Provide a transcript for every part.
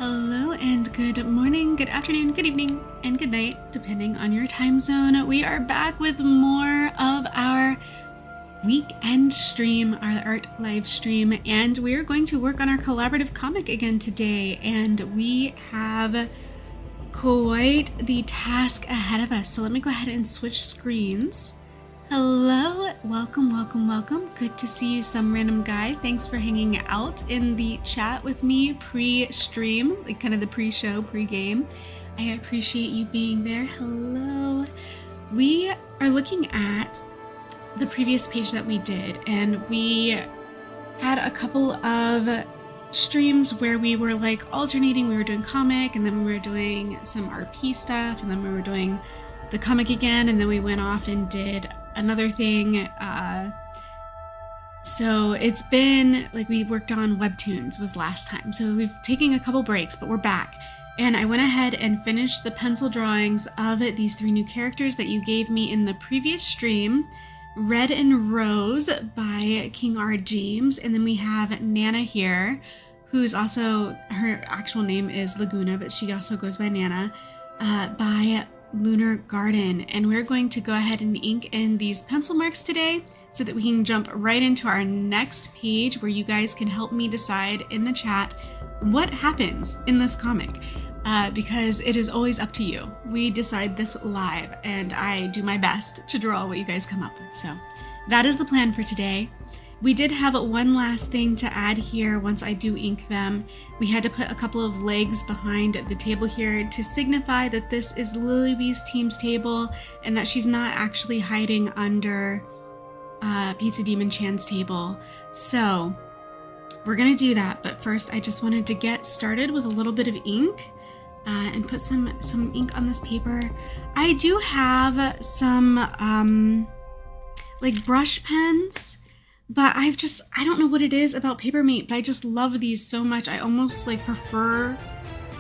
Hello and good morning, good afternoon, good evening, and good night, depending on your time zone. We are back with more of our weekend stream, our art live stream, and we are going to work on our collaborative comic again today. And we have quite the task ahead of us. So let me go ahead and switch screens. Hello, welcome. Good to see you, some random guy. Thanks for hanging out in the chat with me pre-stream, like kind of the pre-show, pre-game. I appreciate you being there. Hello. We are looking at the previous page that we did, and we had a couple of streams where we were like alternating. We were doing comic, and then we were doing some RP stuff, and then we were doing the comic again, and then we went off and did another thing. So it's been like we worked on webtoons was last time, so we've taken a couple breaks, but we're back. And I went ahead and finished the pencil drawings of these three new characters that you gave me in the previous stream, Red and Rose by King R. James. And then we have Nana here, who's also, her actual name is Laguna, but she also goes by Nana, by Lunar Garden. And we're going to go ahead and ink in these pencil marks today so that we can jump right into our next page, where you guys can help me decide in the chat what happens in this comic, because it is always up to you. We decide this live, and I do my best to draw what you guys come up with. So that is the plan for today. We did have one last thing to add here. Once I do ink them, we had to put a couple of legs behind the table here to signify that this is Lilybee's team's table and that she's not actually hiding under Pizza Demon Chan's table. So we're gonna do that, but first I just wanted to get started with a little bit of ink and put some ink on this paper. I do have some like brush pens, but I don't know what it is about Papermate, but I just love these so much. I almost like prefer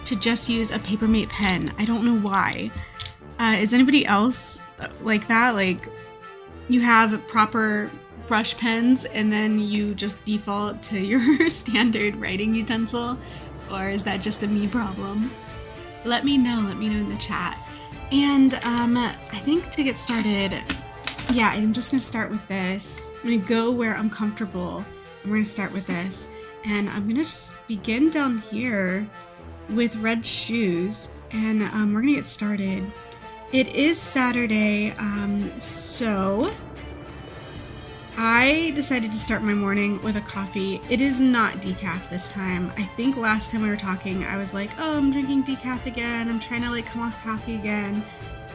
to just use a Papermate pen. I don't know why. Is anybody else like that? Like, you have proper brush pens and then you just default to your standard writing utensil? Or is that just a me problem? Let me know in the chat. And I think to get started, yeah, I'm just gonna start with this. I'm gonna go where I'm comfortable, and we're gonna start with this. And I'm gonna just begin down here with red shoes, and we're gonna get started. It is Saturday, so I decided to start my morning with a coffee. It is not decaf this time. I think last time we were talking, I was like, oh, I'm drinking decaf again. I'm trying to like come off coffee again.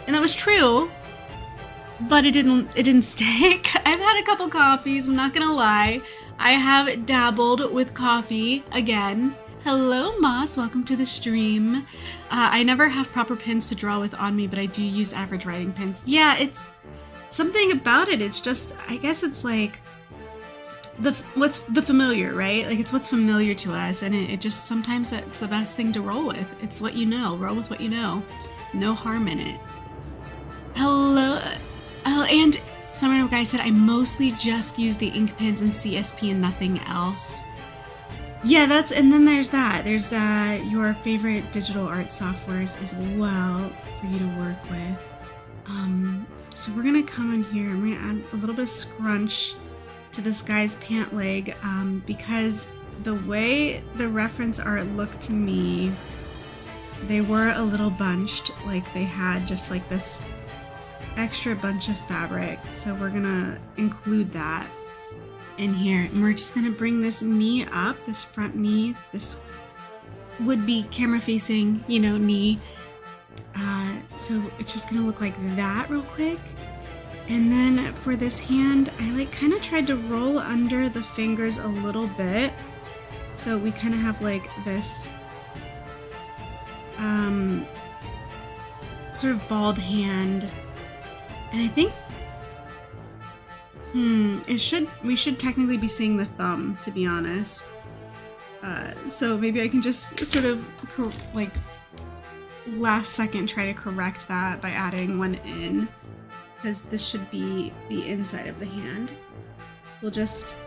And that was true, but it didn't stick. I've had a couple coffees, I'm not gonna lie. I have dabbled with coffee again. Hello, Moss, welcome to the stream. I never have proper pens to draw with on me, but I do use average writing pens. Yeah, it's something about it. It's just, I guess it's like what's the familiar, right? Like, it's what's familiar to us, and it just, sometimes that's the best thing to roll with. It's what you know. Roll with what you know. No harm in it. Hello. Oh, and some random guy said I mostly just use the ink pens and CSP and nothing else. Yeah, and then there's that. There's your favorite digital art softwares as well for you to work with. So we're gonna come in here and we're gonna add a little bit of scrunch to this guy's pant leg, because the way the reference art looked to me, they were a little bunched, like they had just like this extra bunch of fabric. So we're gonna include that in here, and we're just gonna bring this knee up, this front knee, this would be camera facing, knee. So it's just gonna look like that real quick. And then for this hand, I like kind of tried to roll under the fingers a little bit, so we kind of have like this sort of bald hand. And I think we should technically be seeing the thumb, to be honest. So maybe I can just sort of like last second try to correct that by adding one in, because this should be the inside of the hand. We'll just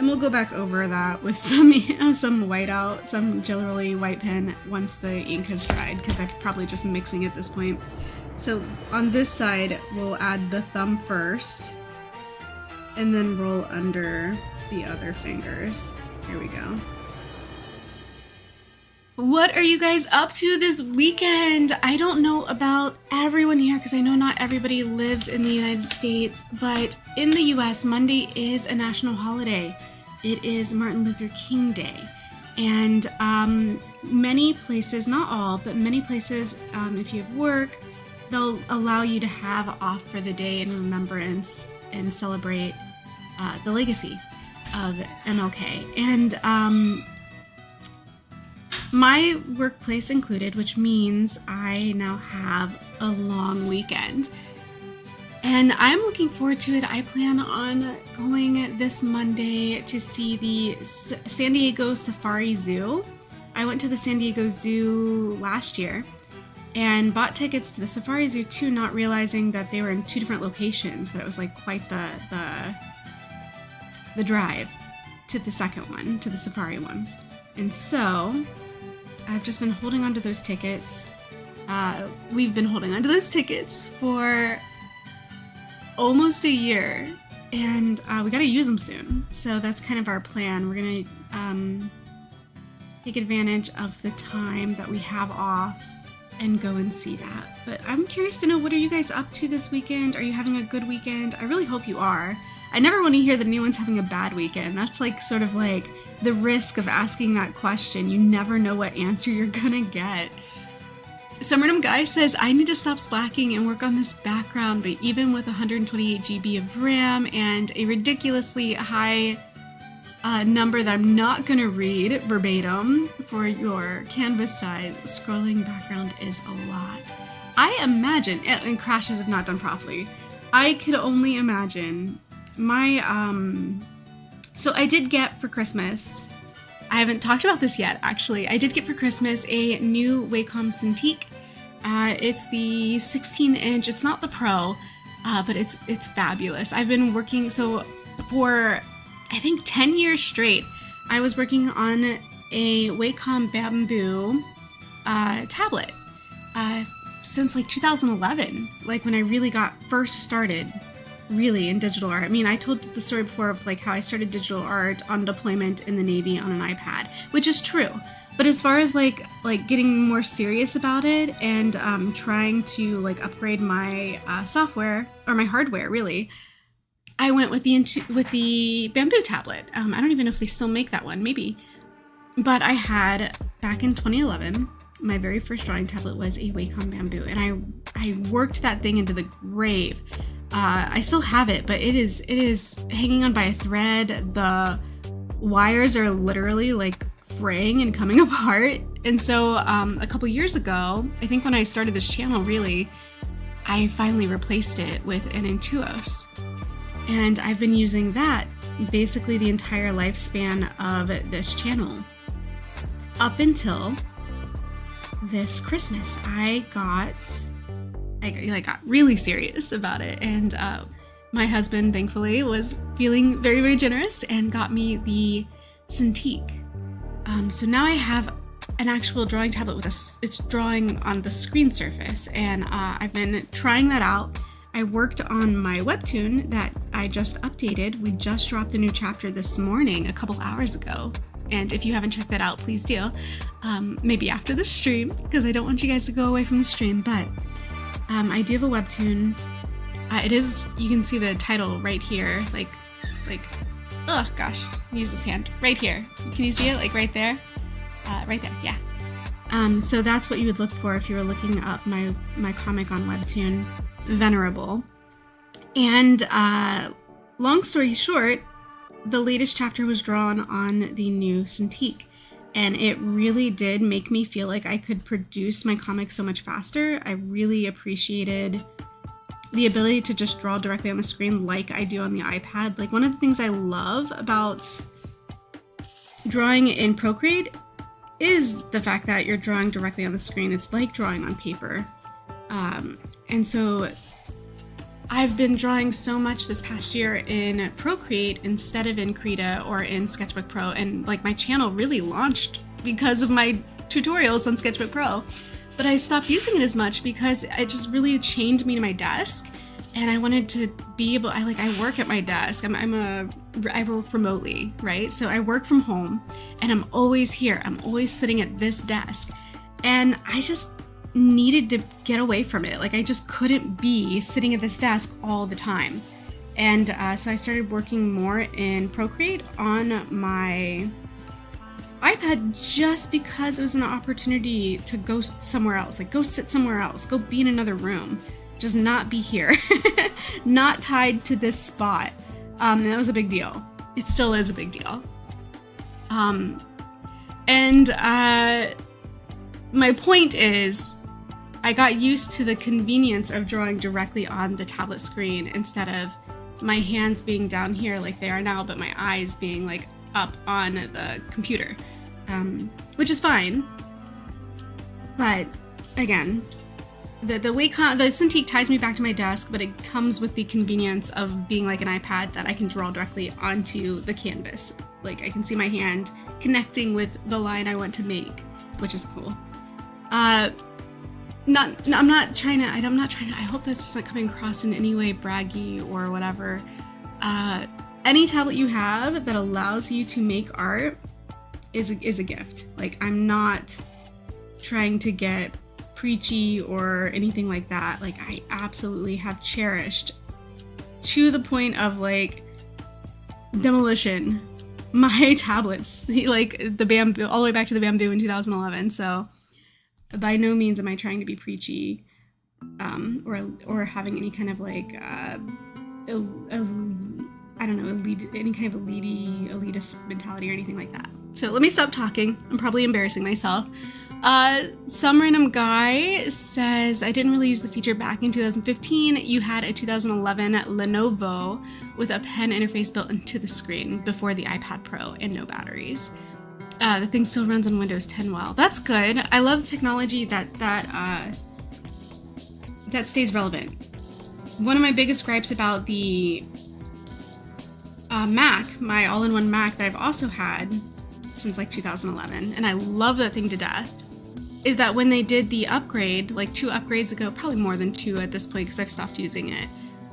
And we'll go back over that with some whiteout, some Jelly Rolly white pen once the ink has dried, because I'm probably just mixing at this point. So on this side, we'll add the thumb first, and then roll under the other fingers. Here we go. What are you guys up to this weekend? I don't know about everyone here because I know not everybody lives in the United States, but in the US, Monday is a national holiday. It is Martin Luther King Day. And many places, not all, but many places, if you have work, they'll allow you to have off for the day in remembrance and celebrate the legacy of MLK. And my workplace included, which means I now have a long weekend. And I'm looking forward to it. I plan on going this Monday to see the San Diego Safari Zoo. I went to the San Diego Zoo last year and bought tickets to the Safari Zoo too, not realizing that they were in two different locations, that it was like quite the drive to the second one, to the Safari one. And so I've just been holding onto those tickets. We've been holding onto those tickets for almost a year, and we gotta use them soon. So that's kind of our plan. We're gonna take advantage of the time that we have off and go and see that. But I'm curious to know, what are you guys up to this weekend? Are you having a good weekend? I really hope you are. I never want to hear that anyone's having a bad weekend. That's like sort of like the risk of asking that question. You never know what answer you're gonna get. Some random guy says, I need to stop slacking and work on this background, but even with 128 GB of RAM and a ridiculously high number that I'm not gonna read verbatim for your canvas size, scrolling background is a lot. I imagine, and crashes if not done properly, I could only imagine my, so I did get for Christmas, I haven't talked about this yet actually, I did get for Christmas a new Wacom Cintiq. It's the 16-inch, it's not the Pro, but it's fabulous. I've been working, so for I think 10 years straight, I was working on a Wacom Bamboo tablet since like 2011, like when I really got first started really in digital art. I mean, I told the story before of like how I started digital art on deployment in the Navy on an iPad, which is true. But as far as like getting more serious about it and trying to like upgrade my software or my hardware, really, I went with the Bamboo tablet. I don't even know if they still make that one, maybe. But I had, back in 2011, my very first drawing tablet was a Wacom Bamboo, and I worked that thing into the grave. I still have it, but it is hanging on by a thread. The wires are literally like fraying and coming apart. And so a couple years ago, I think when I started this channel, really, I finally replaced it with an Intuos. And I've been using that basically the entire lifespan of this channel. Up until this Christmas, I got really serious about it, and my husband thankfully was feeling very, very generous and got me the Cintiq. So now I have an actual drawing tablet with it's drawing on the screen surface, and I've been trying that out. I worked on my webtoon that I just updated. We just dropped a new chapter this morning, a couple hours ago. And if you haven't checked that out, please do. Maybe after the stream, because I don't want you guys to go away from the stream. But I do have a webtoon. It is, you can see the title right here. Like, oh gosh, use this hand. Right here. Can you see it? Like right there? Right there, yeah. So that's what you would look for if you were looking up my comic on webtoon, Venerable. And long story short, the latest chapter was drawn on the new Cintiq, and it really did make me feel like I could produce my comics so much faster. I really appreciated the ability to just draw directly on the screen like I do on the iPad. Like, one of the things I love about drawing in Procreate is the fact that you're drawing directly on the screen. It's like drawing on paper. And so I've been drawing so much this past year in Procreate instead of in Krita or in Sketchbook Pro, and like my channel really launched because of my tutorials on Sketchbook Pro, but I stopped using it as much because it just really chained me to my desk, and I wanted to be able, I work at my desk. I work remotely, right? So I work from home and I'm always here. I'm always sitting at this desk, and I just needed to get away from it. Like I just couldn't be sitting at this desk all the time. And so I started working more in Procreate on my iPad just because it was an opportunity to go somewhere else, like go sit somewhere else, go be in another room, just not be here, not tied to this spot. And that was a big deal. It still is a big deal. My point is, I got used to the convenience of drawing directly on the tablet screen instead of my hands being down here like they are now, but my eyes being like up on the computer, which is fine. But again, the Cintiq ties me back to my desk, but it comes with the convenience of being like an iPad that I can draw directly onto the canvas. Like I can see my hand connecting with the line I want to make, which is cool. I'm not trying to, I hope that's not coming across in any way braggy or whatever. Any tablet you have that allows you to make art is a gift. Like, I'm not trying to get preachy or anything like that. Like, I absolutely have cherished, to the point of like demolition, my tablets, like the Bamboo, all the way back to the Bamboo in 2011. So by no means am I trying to be preachy, or having any kind of like, I don't know, any kind of elitist mentality or anything like that. So let me stop talking. I'm probably embarrassing myself. Some random guy says, I didn't really use the feature back in 2015. You had a 2011 Lenovo with a pen interface built into the screen before the iPad Pro and no batteries. The thing still runs on Windows 10 well. That's good. I love technology that stays relevant. One of my biggest gripes about the Mac, my all-in-one Mac that I've also had since like 2011, and I love that thing to death, is that when they did the upgrade, like 2 upgrades ago, probably more than 2 at this point because I've stopped using it,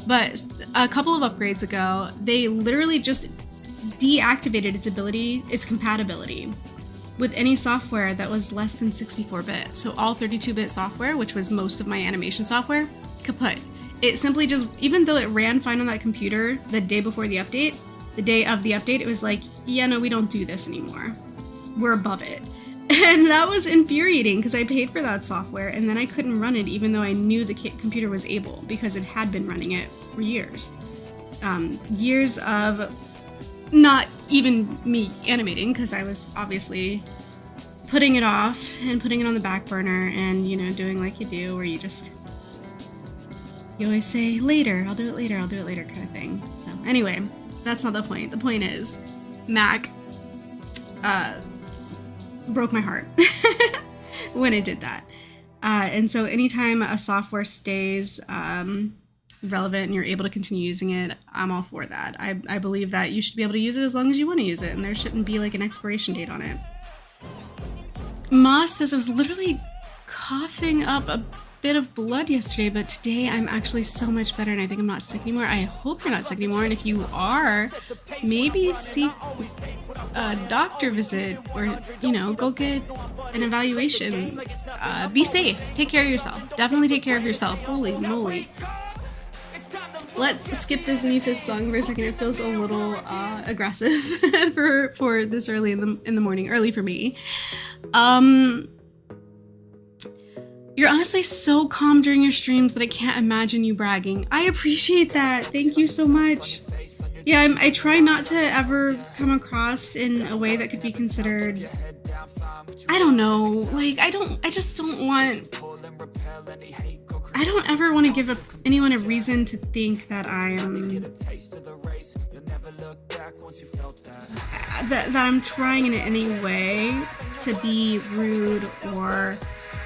but a couple of upgrades ago, they literally just deactivated its compatibility with any software that was less than 64-bit. So all 32-bit software, which was most of my animation software, kaput. It simply just, even though it ran fine on that computer the day before the update, the day of the update, it was like, yeah, no, we don't do this anymore. We're above it. And that was infuriating because I paid for that software and then I couldn't run it even though I knew the computer was able, because it had been running it for years. Years of not even me animating, because I was obviously putting it off and putting it on the back burner and, you know, doing like you do, where you always say, later, I'll do it later kind of thing. So anyway, that's not the point. The point is, Mac broke my heart when it did that. And so anytime a software stays relevant and you're able to continue using it, I'm all for that. I believe that you should be able to use it as long as you want to use it, and there shouldn't be like an expiration date on it. Moss says, I was literally coughing up a bit of blood yesterday, but today I'm actually so much better and I think I'm not sick anymore. I hope you're not sick anymore, and if you are, maybe seek a doctor visit, or, you know, go get an evaluation. Be safe. Take care of yourself. Definitely take care of yourself. Holy moly. Let's skip this Nephis song for a second. It feels a little aggressive for this early in the morning. Early for me. You're honestly so calm during your streams that I can't imagine you bragging. I appreciate that. Thank you so much. Yeah, I try not to ever come across in a way that could be considered, I don't know, like, I don't ever want to give anyone a reason to think that I am, that I'm trying in any way to be rude or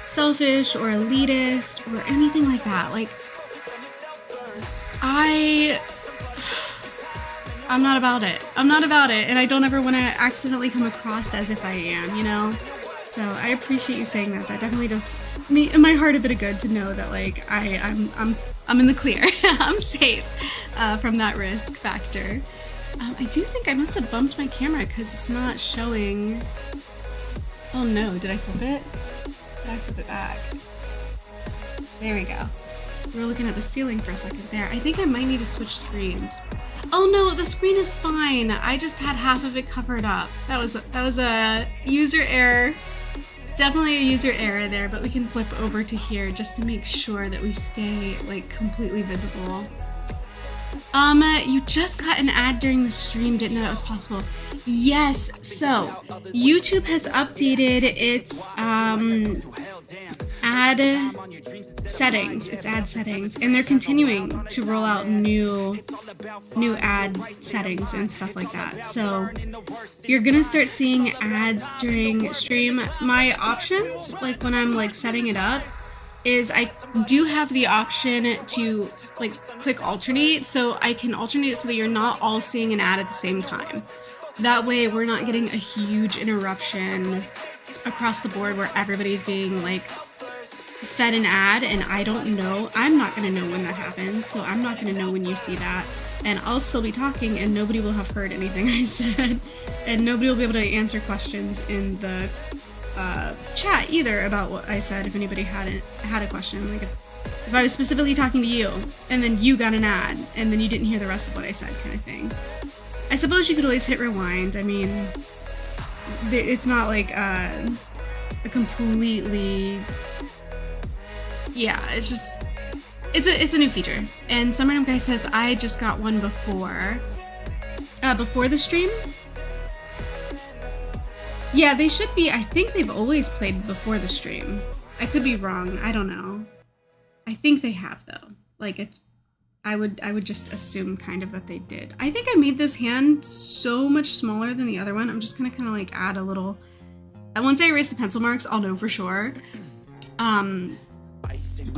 selfish or elitist or anything like that. Like, I'm not about it. I'm not about it, and I don't ever want to accidentally come across as if I am, you know? So I appreciate you saying that. That definitely does me in my heart a bit of good to know that, like, I'm in the clear. I'm safe from that risk factor. I do think I must have bumped my camera because it's not showing. Oh no, did I flip it? Did I flip it back? There we go. We were looking at the ceiling for a second there. I think I might need to switch screens. Oh no, the screen is fine. I just had half of it covered up. That was a user error. Definitely a user error there, but we can flip over to here just to make sure that we stay like completely visible. You just got an ad during the stream, didn't know that was possible. Yes, so YouTube has updated its ad settings, and they're continuing to roll out new ad settings and stuff like that. So you're gonna start seeing ads during stream. My options, like when I'm like setting it up, is I do have the option to like click alternate, so I can alternate it so that you're not all seeing an ad at the same time. That way we're not getting a huge interruption across the board where everybody's being like fed an ad and I don't know. I'm not gonna know when that happens, so I'm not gonna know when you see that. And I'll still be talking and nobody will have heard anything I said. And nobody will be able to answer questions in the chat either about what I said if anybody had a question. Like if I was specifically talking to you and then you got an ad and then you didn't hear the rest of what I said, kind of thing. I suppose you could always hit rewind. I mean, it's not like a completely, yeah, it's just, it's a new feature. And Summer Guy says I just got one before the stream. Yeah, they should be. I think they've always played before the stream. I could be wrong. I don't know. I think they have though. Like, I would just assume kind of that they did. I think I made this hand so much smaller than the other one. I'm just gonna kind of like add a little. And once I erase the pencil marks, I'll know for sure.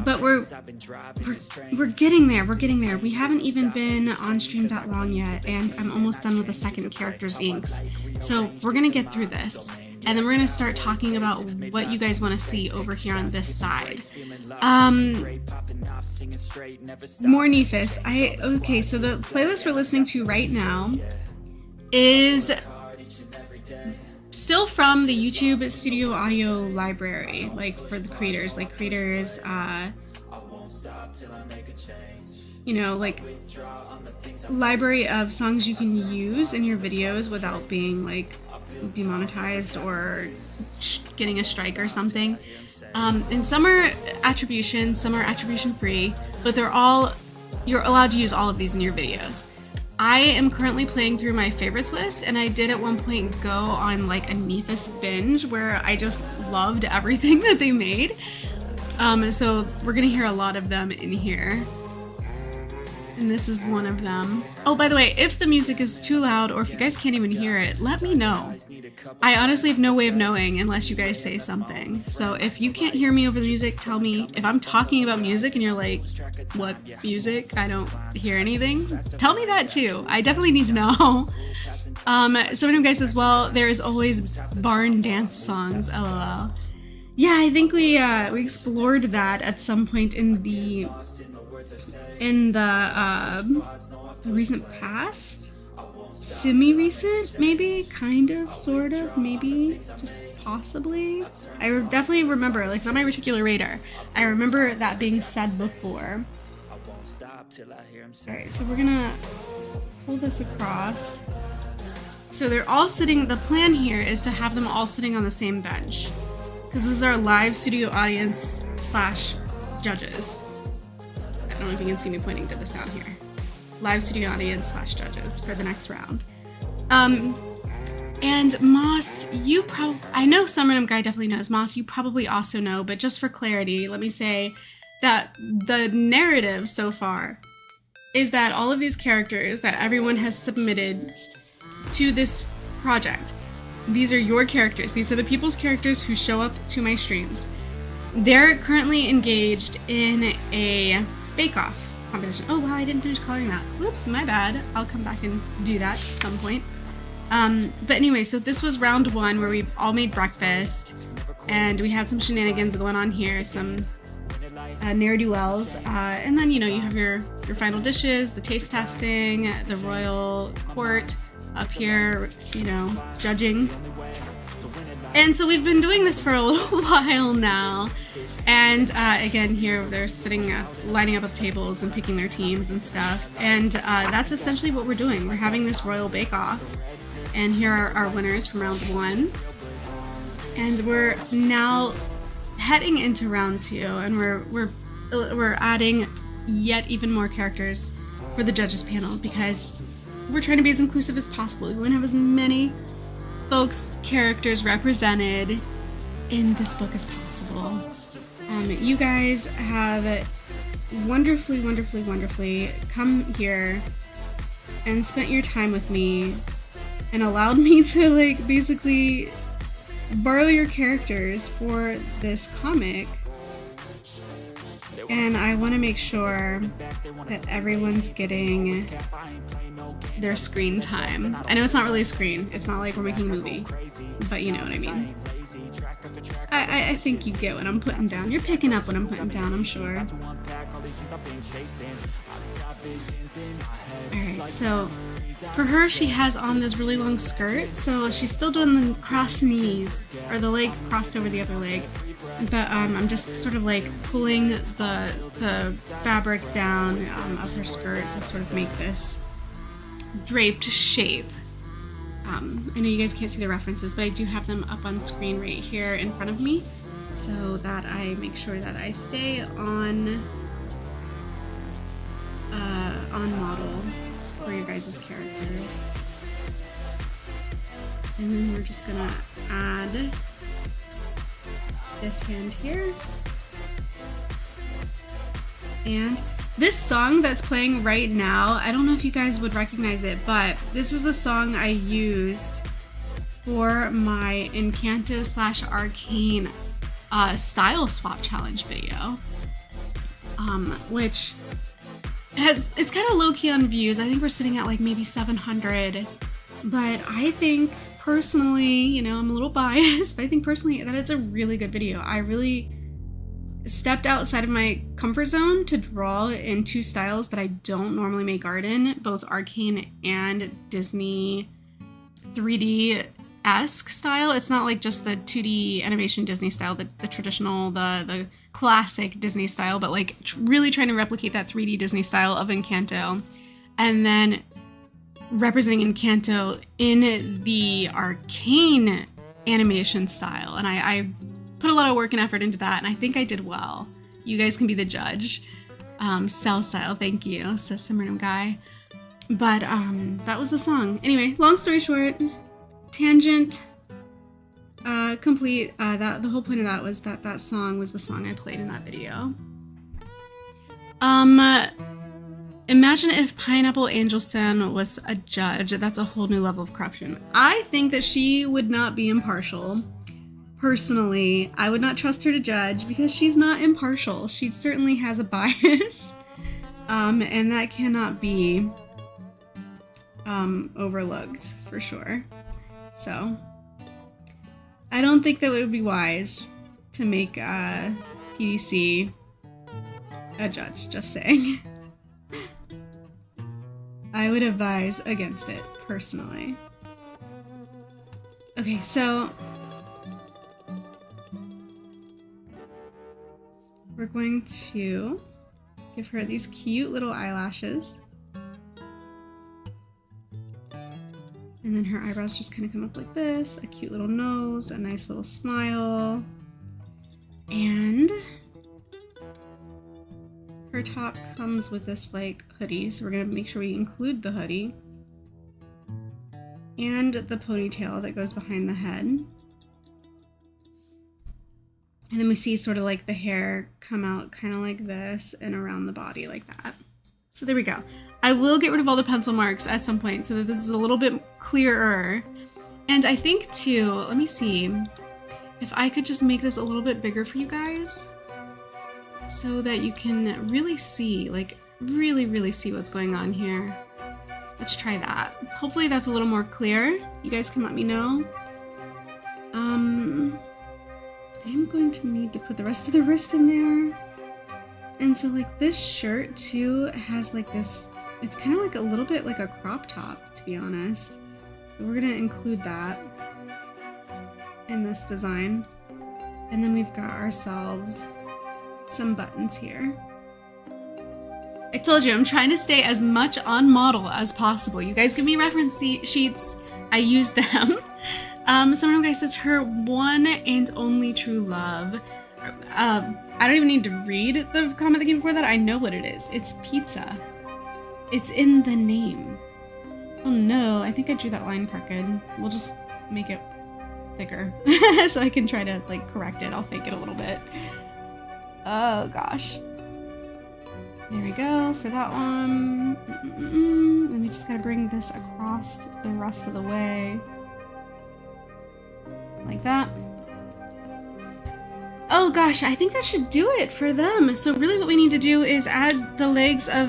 But we're getting there. We're getting there. We haven't even been on stream that long yet, and I'm almost done with the second character's inks. So we're gonna get through this, and then we're gonna start talking about what you guys want to see over here on this side. More Nephis. Okay, so the playlist we're listening to right now is still from the YouTube Studio Audio library, like for the creators, you know, like library of songs you can use in your videos without being like demonetized or getting a strike or something. And some are attribution free, but you're allowed to use all of these in your videos. I am currently playing through my favorites list, and I did at one point go on like a Nephis binge where I just loved everything that they made. So we're gonna hear a lot of them in here. And this is one of them. Oh, by the way, if the music is too loud or if you guys can't even hear it, let me know. I honestly have no way of knowing unless you guys say something. So if you can't hear me over the music, tell me. If I'm talking about music and you're like, what music? I don't hear anything. Tell me that too. I definitely need to know. Some of you guys as well, there is always barn dance songs, lol. Yeah, I think we explored that at some point in the recent past, semi-recent, maybe, kind of, sort of, maybe, just possibly. I definitely remember, like, it's on my reticular radar. I remember that being said before. Alright, so we're gonna pull this across. So they're all sitting, the plan here is to have them all sitting on the same bench, because this is our live studio audience / judges. I don't know if you can see me pointing to this down here. Live studio audience / judges for the next round. And Moss, I know Summer Guy definitely knows. Moss, you probably also know, but just for clarity, let me say that the narrative so far is that all of these characters that everyone has submitted to this project, these are your characters. These are the people's characters who show up to my streams. They're currently engaged in a bake-off competition. Oh wow, I didn't finish coloring that. Whoops, my bad. I'll come back and do that at some point. But anyway, so this was round 1 where we all made breakfast and we had some shenanigans going on here, some ne'er-do-wells, and then, you know, you have your final dishes, the taste testing, the royal court up here, you know, judging. And so we've been doing this for a little while now. And again, here they're sitting, lining up at the tables and picking their teams and stuff. And that's essentially what we're doing. We're having this royal bake-off. And here are our winners from round 1. And we're now heading into round 2, and we're adding yet even more characters for the judges panel because we're trying to be as inclusive as possible. We want to have as many folks' characters represented in this book as possible. You guys have wonderfully come here and spent your time with me and allowed me to, like, basically borrow your characters for this comic. And I want to make sure that everyone's getting their screen time. I know it's not really a screen. It's not like we're making a movie, but you know what I mean. I think you get what I'm putting down. You're picking up what I'm putting down, I'm sure. Alright, so for her, she has on this really long skirt, so she's still doing the crossed knees, or the leg crossed over the other leg. But I'm just sort of like pulling the fabric down of her skirt to sort of make this draped shape. I know you guys can't see the references, but I do have them up on screen right here in front of me, so that I make sure that I stay on model for your guys' characters. And then we're just gonna add this hand here. And this song that's playing right now, I don't know if you guys would recognize it, but this is the song I used for my Encanto / Arcane style swap challenge video, which it's kind of low-key on views. I think we're sitting at like maybe 700, but I think personally, you know, I'm a little biased, but I think personally that it's a really good video. I really stepped outside of my comfort zone to draw in 2 styles that I don't normally make art in, both Arcane and Disney 3D-esque style. It's not like just the 2D animation Disney style, the traditional, the classic Disney style, but like really trying to replicate that 3D Disney style of Encanto, and then representing Encanto in the Arcane animation style. And I put a lot of work and effort into that, and I think I did well. You guys can be the judge. Cell style, thank you, says Simranam Guy. But that was the song. Anyway, long story short, tangent complete. The whole point of that was that song was the song I played in that video. Imagine if Pineapple Angelson was a judge. That's a whole new level of corruption. I think that she would not be impartial. Personally, I would not trust her to judge because she's not impartial. She certainly has a bias, and that cannot be overlooked for sure. So I don't think that it would be wise to make PDC a judge, just saying. I would advise against it, personally. Okay, so we're going to give her these cute little eyelashes. And then her eyebrows just kind of come up like this, a cute little nose, a nice little smile. And her top comes with this like hoodie, so we're gonna make sure we include the hoodie. And the ponytail that goes behind the head. And then we see sort of like the hair come out kind of like this and around the body like that. So there we go. I will get rid of all the pencil marks at some point so that this is a little bit clearer. And I think too, let me see if I could just make this a little bit bigger for you guys so that you can really see, like, really see what's going on here. Let's try that. Hopefully that's a little more clear. You guys can let me know. I am going to need to put the rest of the wrist in there. And so like this shirt too has like this, it's kind of like a little bit like a crop top, to be honest. So we're gonna include that in this design. And then we've got ourselves some buttons here. I told you, I'm trying to stay as much on model as possible. You guys give me reference sheets, I use them. Someone guys says her one and only true love. I don't even need to read the comment that came before that. I know what it is. It's pizza. It's in the name. Oh no, I think I drew that line crooked. We'll just make it thicker so I can try to like correct it. I'll fake it a little bit. Oh gosh. There we go for that one. And we just gotta bring this across the rest of the way. Like that. Oh gosh, I think that should do it for them. So really what we need to do is add the legs of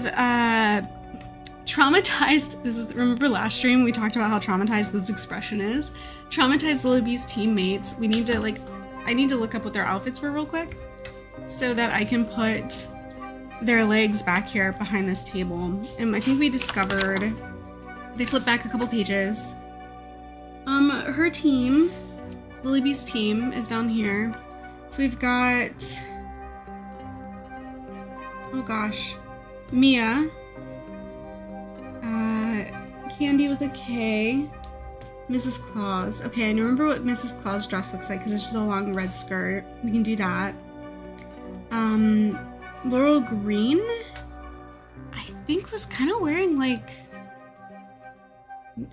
traumatized, remember last stream we talked about how traumatized this expression is? Traumatized Lilybee's teammates. We need to I need to look up what their outfits were real quick so that I can put their legs back here behind this table. And I think we discovered, they flipped back a couple pages. Her team, Lilybee's team is down here. So we've got, oh gosh, Mia, Candy with a K, Mrs. Claus. Okay, I remember what Mrs. Claus' dress looks like because it's just a long red skirt. We can do that. Laurel Green, I think was kind of wearing like,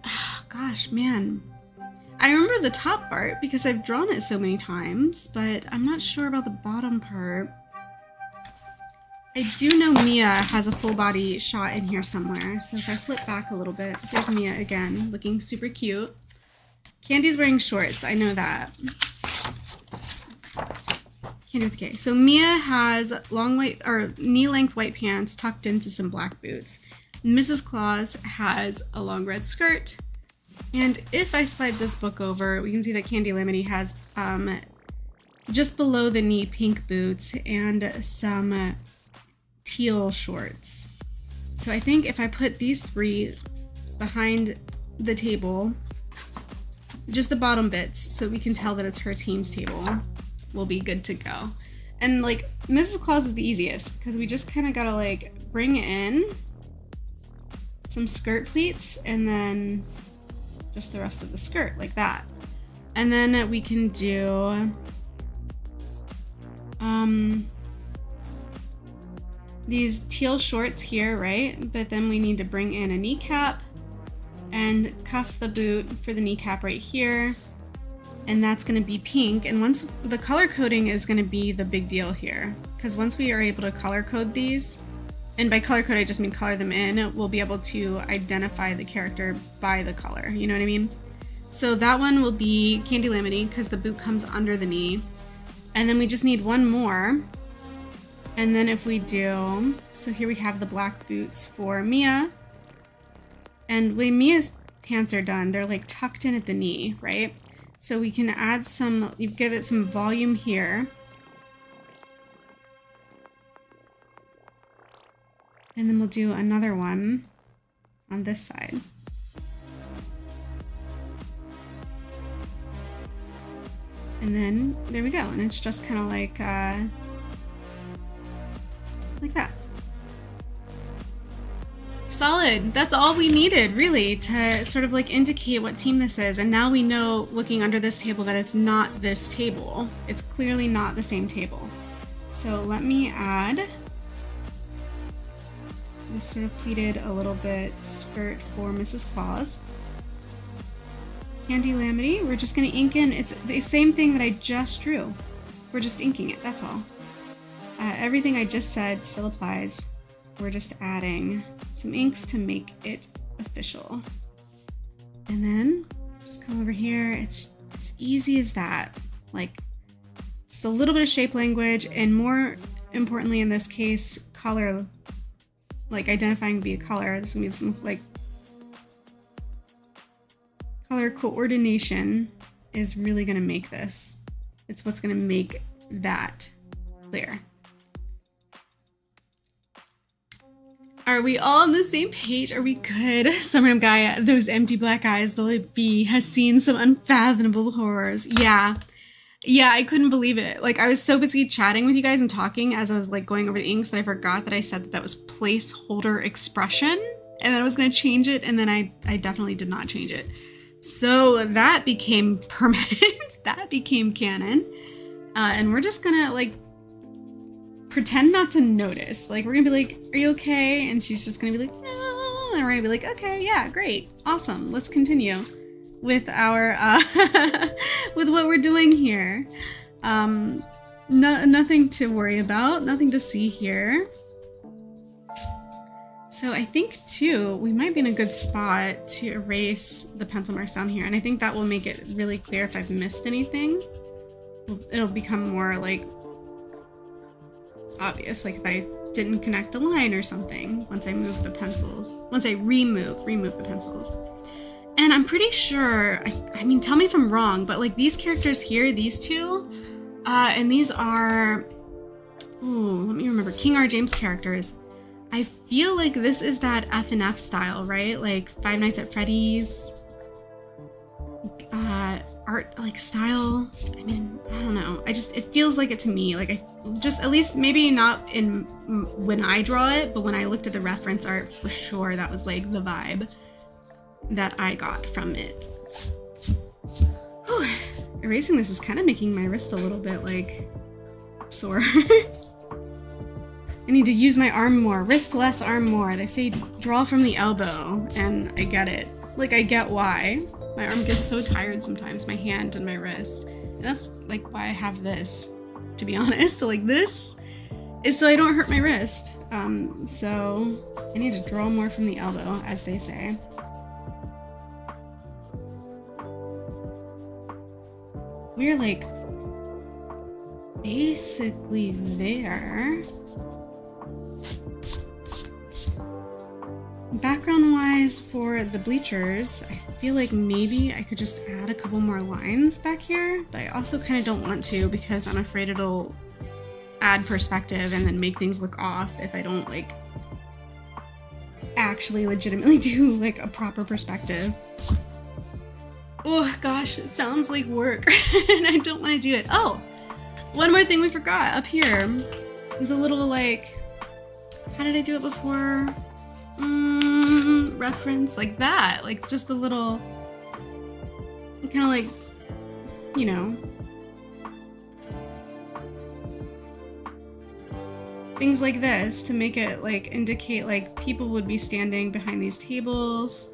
oh, gosh, man. I remember the top part because I've drawn it so many times, but I'm not sure about the bottom part. I do know Mia has a full body shot in here somewhere. So if I flip back a little bit, there's Mia again, looking super cute. Candy's wearing shorts, I know that. Candy with a K. So Mia has long white or knee-length white pants tucked into some black boots. Mrs. Claus has a long red skirt. And if I slide this book over, we can see that Candy Lamity has just below the knee pink boots and some teal shorts. So I think if I put these three behind the table, just the bottom bits, so we can tell that it's her team's table, we'll be good to go. And like Mrs. Claus is the easiest because we just kind of gotta like bring in some skirt pleats and then just the rest of the skirt like that. And then we can do these teal shorts here, right? But then we need to bring in a kneecap and cuff the boot for the kneecap right here. And that's gonna be pink. And once the color coding is gonna be the big deal here, because once we are able to color code these, and by color code I just mean color them in, we'll be able to identify the character by the color, you know what I mean? So that one will be Candy Lamity because the boot comes under the knee. And then we just need one more. And then if we do, so here we have the black boots for Mia. And when Mia's pants are done, they're like tucked in at the knee, right? So we can add some, you give it some volume here. And then we'll do another one on this side. And then there we go. And it's just kind of like that. Solid. That's all we needed really to sort of like indicate what team this is. And now we know looking under this table that it's not this table. It's clearly not the same table. So let me add this sort of pleated a little bit skirt for Mrs. Claus. Candy Lamity, we're just gonna ink in, it's the same thing that I just drew. We're just inking it, that's all. Everything I just said still applies. We're just adding some inks to make it official. And then just come over here, it's as easy as that. Like just a little bit of shape language and more importantly in this case, color like identifying via color. There's gonna be some like color coordination is really gonna make this. It's what's gonna make that clear. Are we all on the same page? Are we good? Some random guy, those empty black eyes, the bee has seen some unfathomable horrors. Yeah. Yeah, I couldn't believe it. Like, I was so busy chatting with you guys and talking as I was like going over the inks that I forgot that I said that that was placeholder expression and then I was going to change it, and then I definitely did not change it. So that became permanent. That became canon. And we're just gonna like pretend not to notice. Like, we're gonna be like, are you okay? And she's just gonna be like, no. And we're gonna be like, okay, yeah, great, awesome, let's continue with our with what we're doing here. Nothing to worry about, nothing to see here. So I think too, we might be in a good spot to erase the pencil marks down here, and I think that will make it really clear if I've missed anything. It'll become more like obvious, like if I didn't connect a line or something once I move the pencils, once I remove the pencils. And I'm pretty sure, I mean, tell me if I'm wrong, but like these characters here, these two, and these are, ooh, let me remember, King R. James characters. I feel like this is that F&F style, right? Like Five Nights at Freddy's art, like style. I mean, I don't know. It feels like it to me. Like I just, at least maybe not in when I draw it, but when I looked at the reference art, for sure that was like the vibe that I got from it. Whew. Erasing this is kind of making my wrist a little bit like sore. I need to use my arm more. Wrist less, arm more. They say draw from the elbow, and I get it. Like, I get why. My arm gets so tired sometimes, my hand and my wrist. And that's like why I have this, to be honest. So like this is so I don't hurt my wrist. So I need to draw more from the elbow, as they say. We're like basically there. Background wise for the bleachers, I feel like maybe I could just add a couple more lines back here, but I also kind of don't want to because I'm afraid it'll add perspective and then make things look off if I don't like actually legitimately do like a proper perspective. Oh gosh, it sounds like work and I don't want to do it. Oh, one more thing we forgot up here. The little like, how did I do it before? Reference like that, like just a little kind of like, you know, things like this to make it like indicate like people would be standing behind these tables.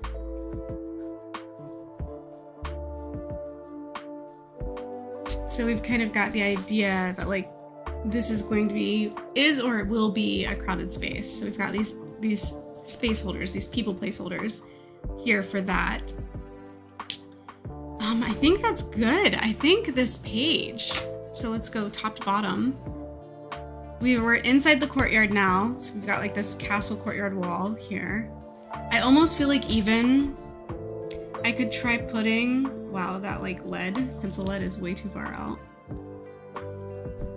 So we've kind of got the idea that like this is going to be, is or will be a crowded space. So we've got these space holders, these people placeholders here for that. I think that's good. I think this page, so let's go top to bottom. We were inside the courtyard now, so we've got like this castle courtyard wall here. I almost feel like even I could try putting, wow, that like pencil lead is way too far out.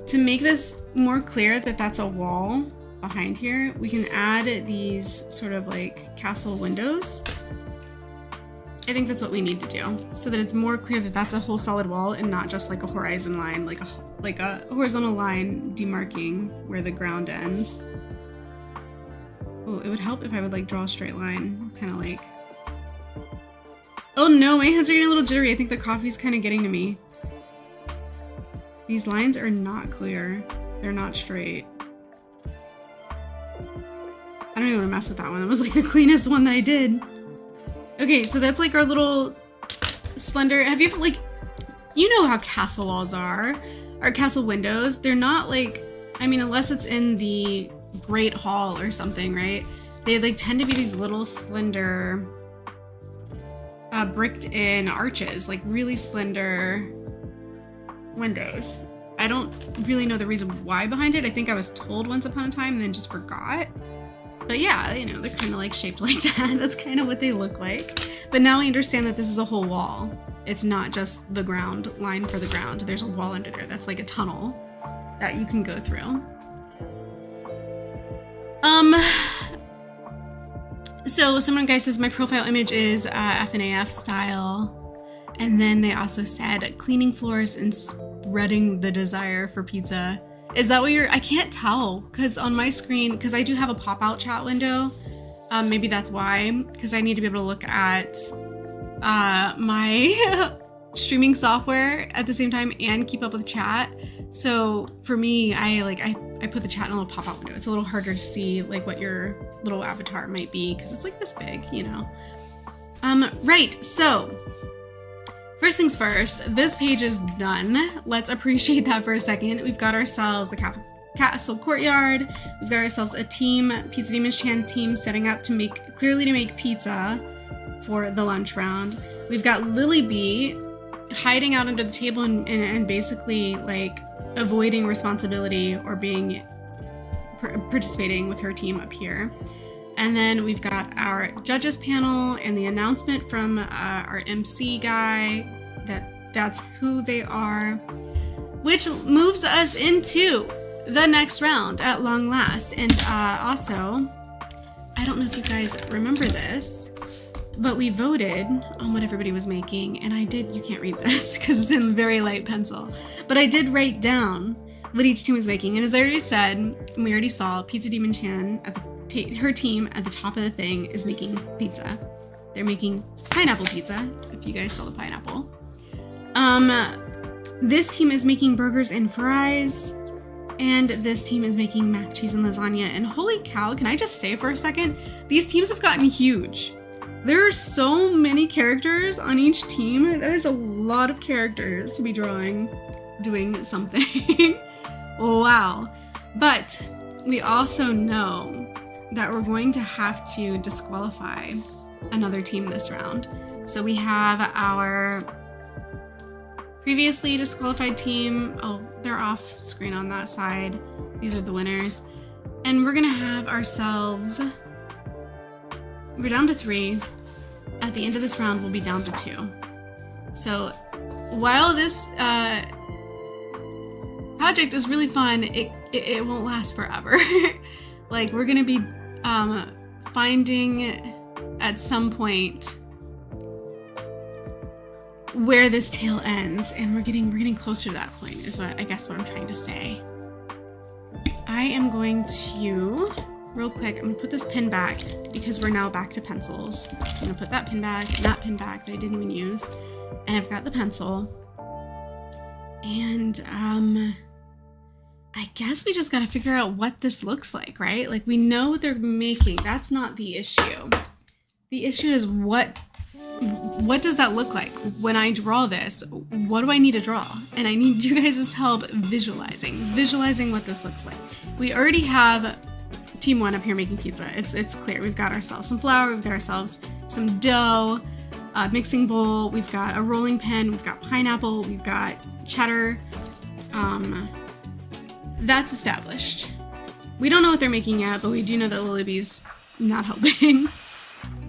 To make this more clear that that's a wall behind here, we can add these sort of like castle windows. I think that's what we need to do so that it's more clear that that's a whole solid wall and not just like a horizon line, like a horizontal line demarking where the ground ends. Oh, it would help if I would like draw a straight line, kind of like, oh no, my hands are getting a little jittery. I think the coffee's kind of getting to me. These lines are not clear. They're not straight. I don't even want to mess with that one. That was like the cleanest one that I did. Okay, so that's like our little slender, have you ever like, you know how castle walls are, or castle windows. They're not like, I mean, unless it's in the Great Hall or something, right? They like tend to be these little slender, bricked in arches, like really slender windows. I don't really know the reason why behind it. I think I was told once upon a time and then just forgot. But yeah, you know, they're kind of like shaped like that. That's kind of what they look like. But now we understand that this is a whole wall. It's not just the ground, line for the ground. There's a wall under there. That's like a tunnel that you can go through. So someone guy says my profile image is FNAF style. And then they also said cleaning floors and spreading the desire for pizza. Is that what you're, I can't tell because on my screen, because I do have a pop-out chat window. Maybe that's why, because I need to be able to look at my streaming software at the same time and keep up with chat. So for me, I put the chat in a little pop-out window. It's a little harder to see like what your little avatar might be because it's like this big, you know. Right, so first things first, this page is done. Let's appreciate that for a second. We've got ourselves the castle courtyard. We've got ourselves a team, Pizza Demons Chan team, setting up to make pizza for the lunch round. We've got Lily Bee hiding out under the table and basically like avoiding responsibility or participating with her team up here. And then we've got our judges panel and the announcement from our MC guy that's who they are, which moves us into the next round at long last. And also, I don't know if you guys remember this, but we voted on what everybody was making, and you can't read this because it's in very light pencil, but I did write down what each team was making. And as I already said, and we already saw, Pizza Demon Chan her team at the top of the thing is making pizza. They're making pineapple pizza, if you guys saw the pineapple. This team is making burgers and fries, and this team is making mac cheese and lasagna. And holy cow, can I just say for a second, these teams have gotten huge. There are so many characters on each team. That is a lot of characters to be doing something. Wow. But we also know that we're going to have to disqualify another team this round. So we have our previously disqualified team. Oh, they're off screen on that side. These are the winners. And we're gonna have ourselves, we're down to 3. At the end of this round, we'll be down to 2. So while this project is really fun, it won't last forever. Like we're gonna be finding at some point where this tale ends, and we're getting closer to that point is what I'm trying to say. I am going to real quick, I'm gonna put this pin back because we're now back to pencils. I'm gonna put that pin back and that pin back that I didn't even use, and I've got the pencil. And I guess we just gotta figure out what this looks like, right? Like we know what they're making. That's not the issue. The issue is what does that look like when I draw this? What do I need to draw? And I need you guys' help visualizing what this looks like. We already have Team 1 up here making pizza. It's clear. We've got ourselves some flour, we've got ourselves some dough, a mixing bowl, we've got a rolling pin, we've got pineapple, we've got cheddar. That's established. We don't know what they're making yet, but we do know that Lily Bee's not helping.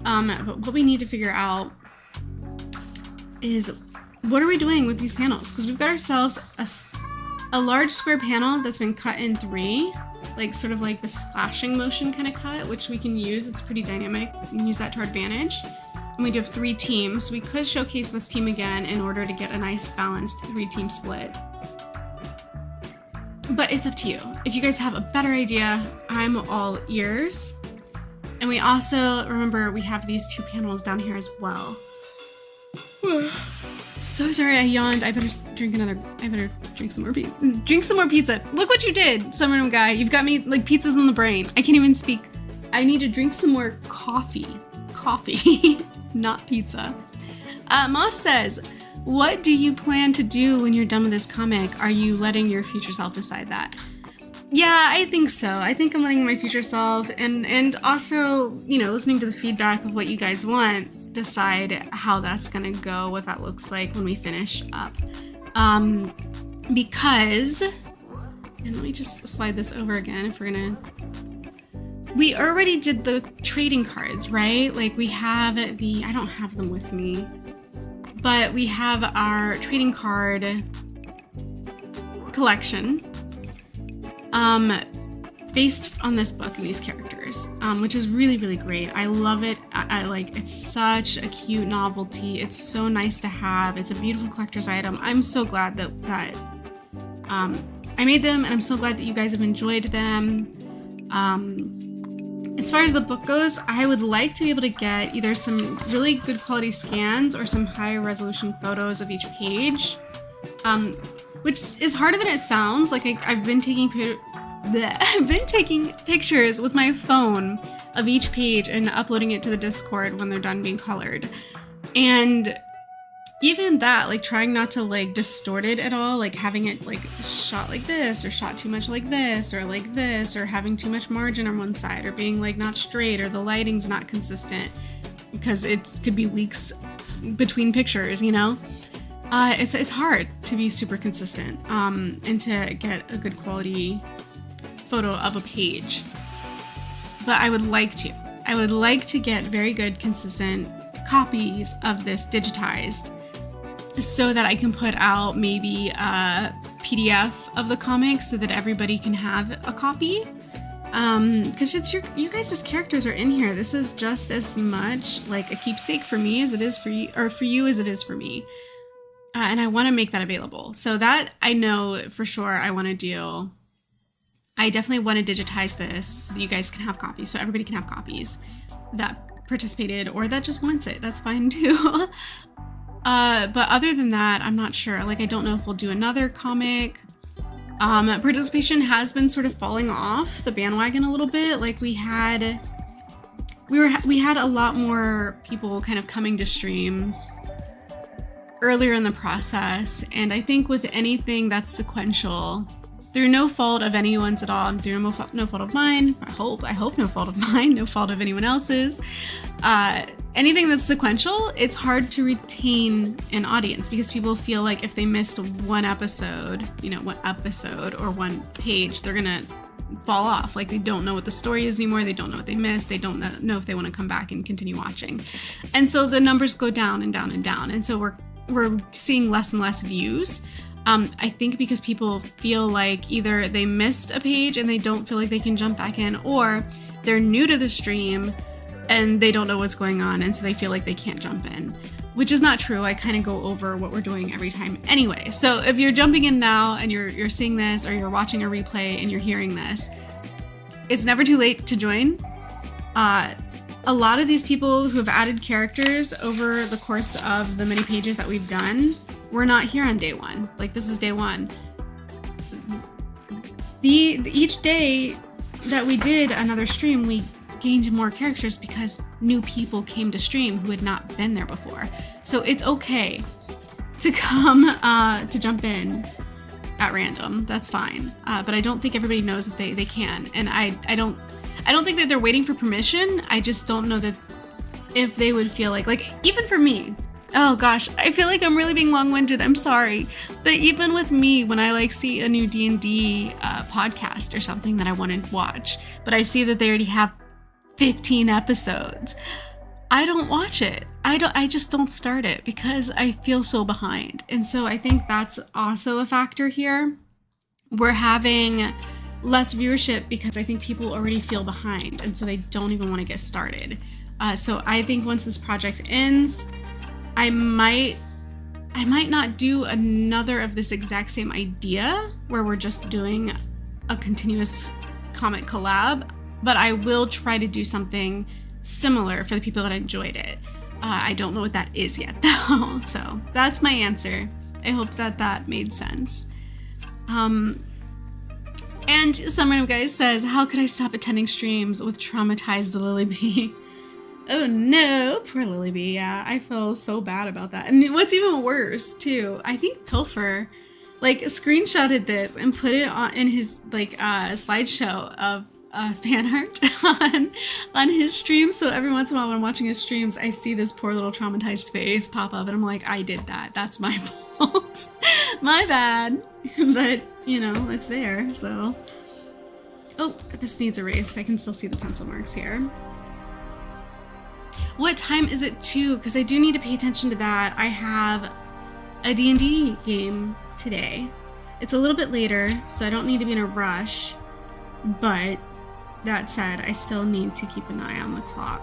But what we need to figure out is what are we doing with these panels? Because we've got ourselves a large square panel that's been cut in 3, like sort of like the slashing motion kind of cut, which we can use. It's pretty dynamic. We can use that to our advantage. And we do have 3 teams. We could showcase this team again in order to get a nice balanced 3-team split. But it's up to you. If you guys have a better idea, I'm all ears. And we also, remember, we have these 2 panels down here as well. So sorry I yawned. I better drink some more pizza. Drink some more pizza. Look what you did, Summer Guy. You've got me like pizzas in the brain. I can't even speak. I need to drink some more coffee. Coffee, not pizza. Moss says, what do you plan to do when you're done with this comic? Are you letting your future self decide that? Yeah, I think so. I think I'm letting my future self and also, you know, listening to the feedback of what you guys want, decide how that's gonna go, what that looks like when we finish up. Because, and let me just slide this over again if we're gonna we already did the trading cards, right? Like we have I don't have them with me, but we have our trading card collection based on this book and these characters, which is really, really great. I love it. I like, it's such a cute novelty. It's so nice to have. It's a beautiful collector's item. I'm so glad that I made them, and I'm so glad that you guys have enjoyed them. As far as the book goes, I would like to be able to get either some really good quality scans or some high resolution photos of each page, which is harder than it sounds. Like I've been taking pictures with my phone of each page and uploading it to the Discord when they're done being colored. And even that, like trying not to like distort it at all, like having it like shot like this or shot too much like this or having too much margin on one side or being like not straight or the lighting's not consistent because it could be weeks between pictures, you know? It's hard to be super consistent and to get a good quality photo of a page. But I would like to get very good consistent copies of this digitized so that I can put out maybe a PDF of the comics so that everybody can have a copy. Because it's you guys' characters are in here. This is just as much like a keepsake for me as it is for you, or for you as it is for me. And I want to make that available. So that I know for sure I want to do. I definitely want to digitize this so that you guys can have copies, so everybody can have copies that participated or that just wants it. That's fine too. But other than that, I'm not sure. Like, I don't know if we'll do another comic. Participation has been sort of falling off the bandwagon a little bit. Like we had a lot more people kind of coming to streams earlier in the process. And I think with anything that's sequential, through no fault of anyone's at all, through no fault of mine, I hope no fault of mine, no fault of anyone else's, anything that's sequential, it's hard to retain an audience because people feel like if they missed one episode, or one page, they're gonna fall off. Like they don't know what the story is anymore, they don't know what they missed, they don't know if they want to come back and continue watching. And so the numbers go down and down and down. And so we're seeing less and less views. I think because people feel like either they missed a page and they don't feel like they can jump back in, or they're new to the stream and they don't know what's going on, and so they feel like they can't jump in, which is not true. I kind of go over what we're doing every time anyway. So if you're jumping in now and you're seeing this, or you're watching a replay and you're hearing this, it's never too late to join. A lot of these people who have added characters over the course of the many pages that we've done, we're not here on day one. Like this is day one. Each day that we did another stream, we gained more characters because new people came to stream who had not been there before. So it's okay to come to jump in at random. That's fine. But I don't think everybody knows that they can. And I don't think that they're waiting for permission. I just don't know that if they would feel like even for me. Oh gosh, I feel like I'm really being long-winded. I'm sorry. But even with me, when I see a new D&D podcast or something that I want to watch, but I see that they already have 15 episodes, I don't watch it. I just don't start it because I feel so behind. And so I think that's also a factor here. We're having less viewership because I think people already feel behind, and so they don't even want to get started. So I think once this project ends, I might not do another of this exact same idea where we're just doing a continuous comic collab, but I will try to do something similar for the people that enjoyed it. I don't know what that is yet though. So that's my answer. I hope that made sense. And someone of guys says, how could I stop attending streams with traumatized Lily B? Oh no, poor Lily B. Yeah, I feel so bad about that. And what's even worse too, I think Pilfer screenshotted this and put it in his slideshow of fan art on his stream. So every once in a while when I'm watching his streams, I see this poor little traumatized face pop up and I'm like, I did that. That's my fault. My bad. But, it's there, so. Oh, this needs erased. I can still see the pencil marks here. What time is it too? Because I do need to pay attention to that. I have a D&D game today. It's a little bit later, so I don't need to be in a rush. But that said, I still need to keep an eye on the clock.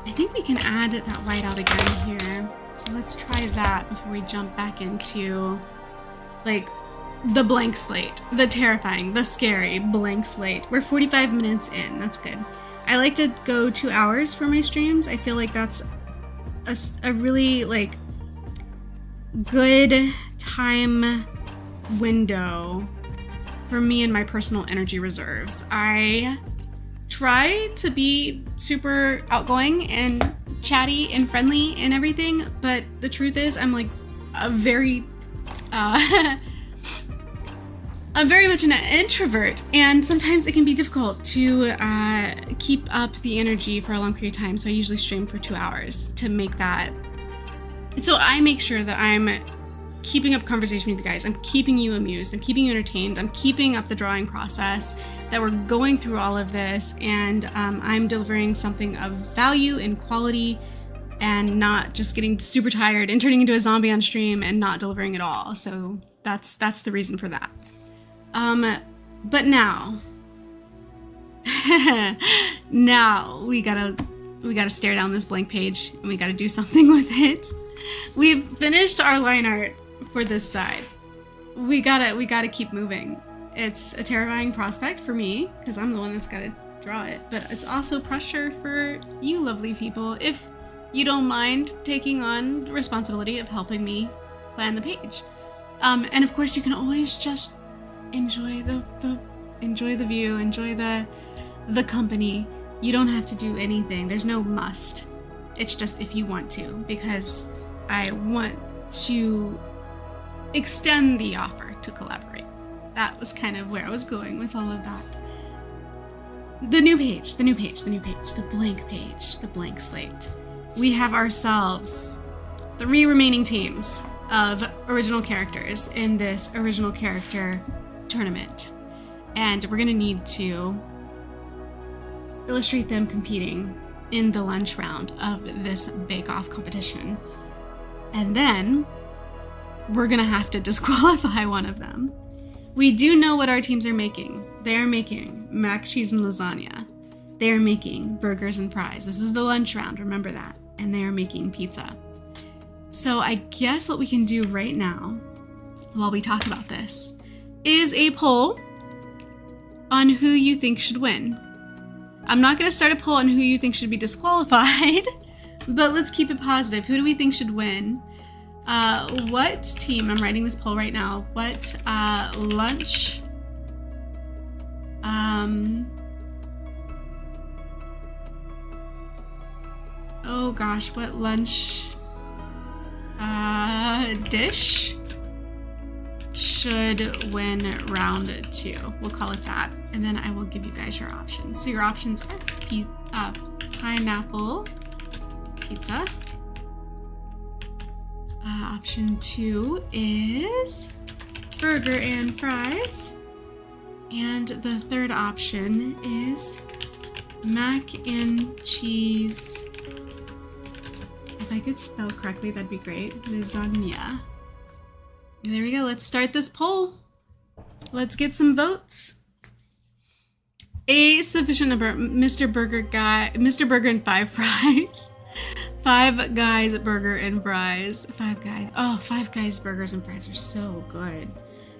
I think we can add that whiteout again here. So let's try that before we jump back into like the blank slate, the terrifying, the scary blank slate. We're 45 minutes in. That's good. I like to go 2 hours for my streams. I feel like that's a really like good time window for me and my personal energy reserves. I try to be super outgoing and chatty and friendly and everything, but the truth is I'm like a very I'm very much an introvert, and sometimes it can be difficult to keep up the energy for a long period of time, so I usually stream for 2 hours to make that. So I make sure that I'm keeping up conversation with you guys, I'm keeping you amused, I'm keeping you entertained, I'm keeping up the drawing process, that we're going through all of this, and I'm delivering something of value and quality, and not just getting super tired and turning into a zombie on stream and not delivering at all. So that's the reason for that. But now, now we gotta stare down this blank page and we gotta do something with it. We've finished our line art for this side. We gotta keep moving. It's a terrifying prospect for me because I'm the one that's gotta draw it, but it's also pressure for you lovely people if you don't mind taking on the responsibility of helping me plan the page. And of course you can always just enjoy the view, enjoy the company. You don't have to do anything. There's no must. It's just if you want to, because I want to extend the offer to collaborate. That was kind of where I was going with all of that. The new page, the blank page, the blank slate. We have ourselves 3 remaining teams of original characters in this original character tournament, and we're gonna need to illustrate them competing in the lunch round of this bake-off competition, and then we're gonna have to disqualify one of them. We do know what our teams are making. They are making mac, cheese, and lasagna. They are making burgers and fries. This is the lunch round, remember that. And they are making pizza. So I guess what we can do right now, while we talk about this, is a poll on who you think should win. I'm not going to start a poll on who you think should be disqualified, but let's keep it positive. Who do we think should win? What team, I'm writing this poll right now, what lunch, oh gosh, what lunch dish should win round 2? We'll call it that, and then I will give you guys your options. So your options are pineapple pizza. Option 2 is burger and fries, and the third option is mac and cheese. If I could spell correctly, that'd be great. Lasagna. There we go. Let's start this poll. Let's get some votes. A sufficient number. Mr. Burger and 5 fries. 5 Guys Burger and Fries. 5 Guys. Oh, 5 Guys Burgers and Fries are so good.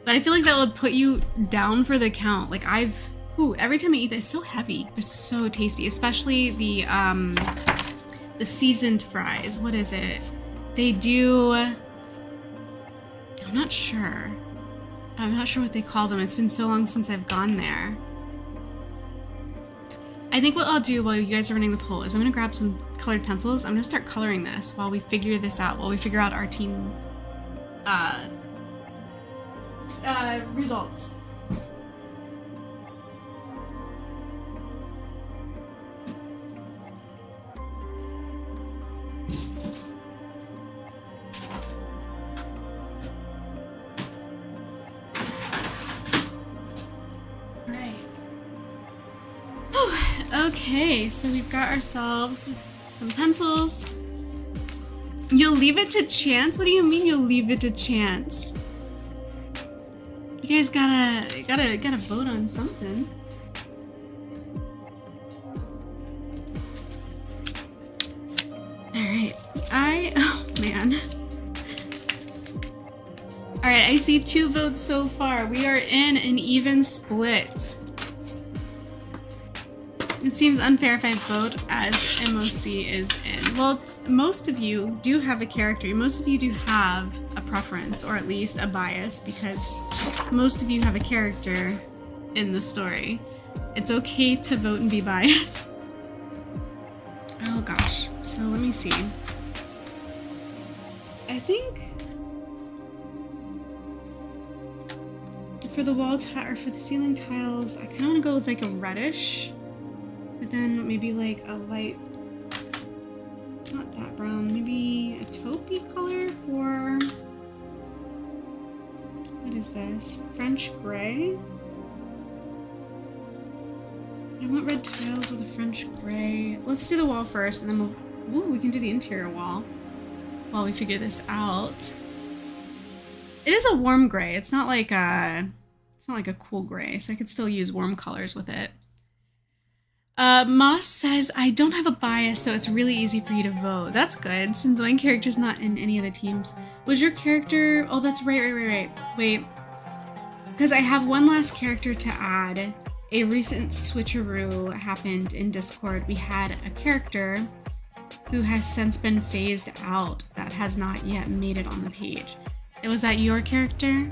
But I feel like that would put you down for the count. Like every time I eat that, it's so heavy, but it's so tasty. Especially the seasoned fries. What is it? They do, I'm not sure what they call them. It's been so long since I've gone there. I think what I'll do while you guys are running the poll is I'm gonna grab some colored pencils. I'm gonna start coloring this while we figure this out, while we figure out our team results. Okay, so we've got ourselves some pencils. You'll leave it to chance? What do you mean you'll leave it to chance? You guys gotta vote on something. Alright, oh man. Alright, I see 2 votes so far. We are in an even split. It seems unfair if I vote as MOC is in. Well, most of you do have a character. Most of you do have a preference, or at least a bias, because most of you have a character in the story. It's okay to vote and be biased. Oh gosh, so let me see. I think for the wall tile, or for the ceiling tiles, I kind of want to go with like a reddish. But then maybe like a light, not that brown, maybe a taupey color for, what is this? French gray? I want red tiles with a French gray. Let's do the wall first and then we can do the interior wall while we figure this out. It is a warm gray. It's not like a cool gray, so I could still use warm colors with it. Moss says, I don't have a bias, so it's really easy for you to vote. That's good, since my character's not in any of the teams. Was your character... Oh, that's right. Wait. Because I have one last character to add. A recent switcheroo happened in Discord. We had a character who has since been phased out that has not yet made it on the page. Was that your character?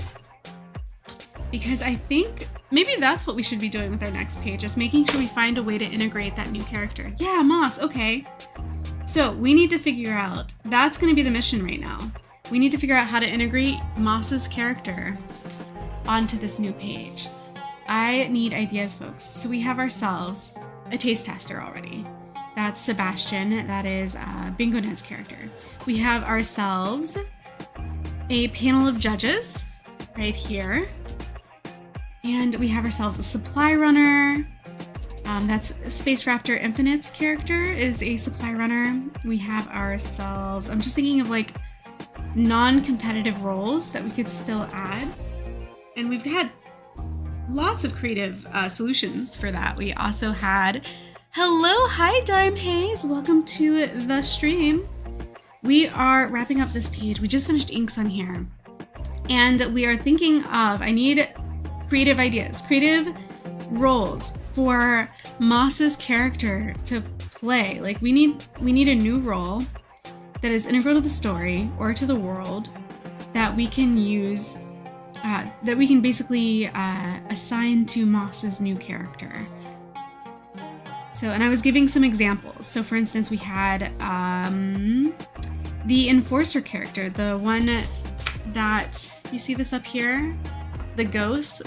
Because I think... Maybe that's what we should be doing with our next page, is making sure we find a way to integrate that new character. Yeah, Moss, okay. So we need to figure out, that's going to be the mission right now. We need to figure out how to integrate Moss's character onto this new page. I need ideas, folks. So we have ourselves a taste tester already. That's Sebastian, that is Bingo Ned's character. We have ourselves a panel of judges right here. And we have ourselves a supply runner. That's Space Raptor Infinite's character is a supply runner. We have ourselves, I'm just thinking of like non-competitive roles that we could still add. And we've had lots of creative solutions for that. We also had, hi Dime Haze, welcome to the stream. We are wrapping up this page. We just finished inks on here. And we are thinking of, I need creative ideas, creative roles for Moss's character to play. Like we need a new role that is integral to the story or to the world that we can use, that we can basically assign to Moss's new character. So, and I was giving some examples. So for instance, we had the Enforcer character, the one that, you see this up here? The ghost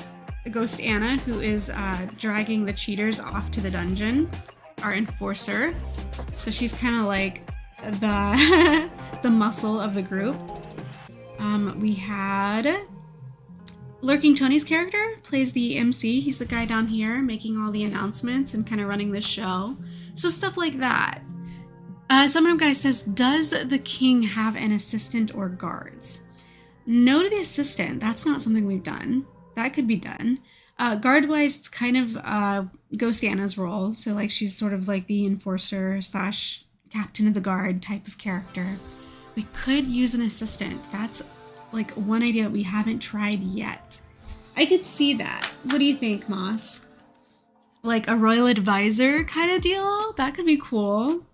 Anna, who is dragging the cheaters off to the dungeon, our enforcer. So she's kind of like the muscle of the group. We had Lurking Tony's character plays the MC. He's the guy down here making all the announcements and kind of running the show. So stuff like that. Someone guy says, does the king have an assistant or guards? No to the assistant. That's not something we've done. That could be done. Guard-wise, it's kind of Ghost Anna's role. So like she's sort of like the enforcer / captain of the guard type of character. We could use an assistant. That's like one idea that we haven't tried yet. I could see that. What do you think, Moss? Like a royal advisor kind of deal? That could be cool.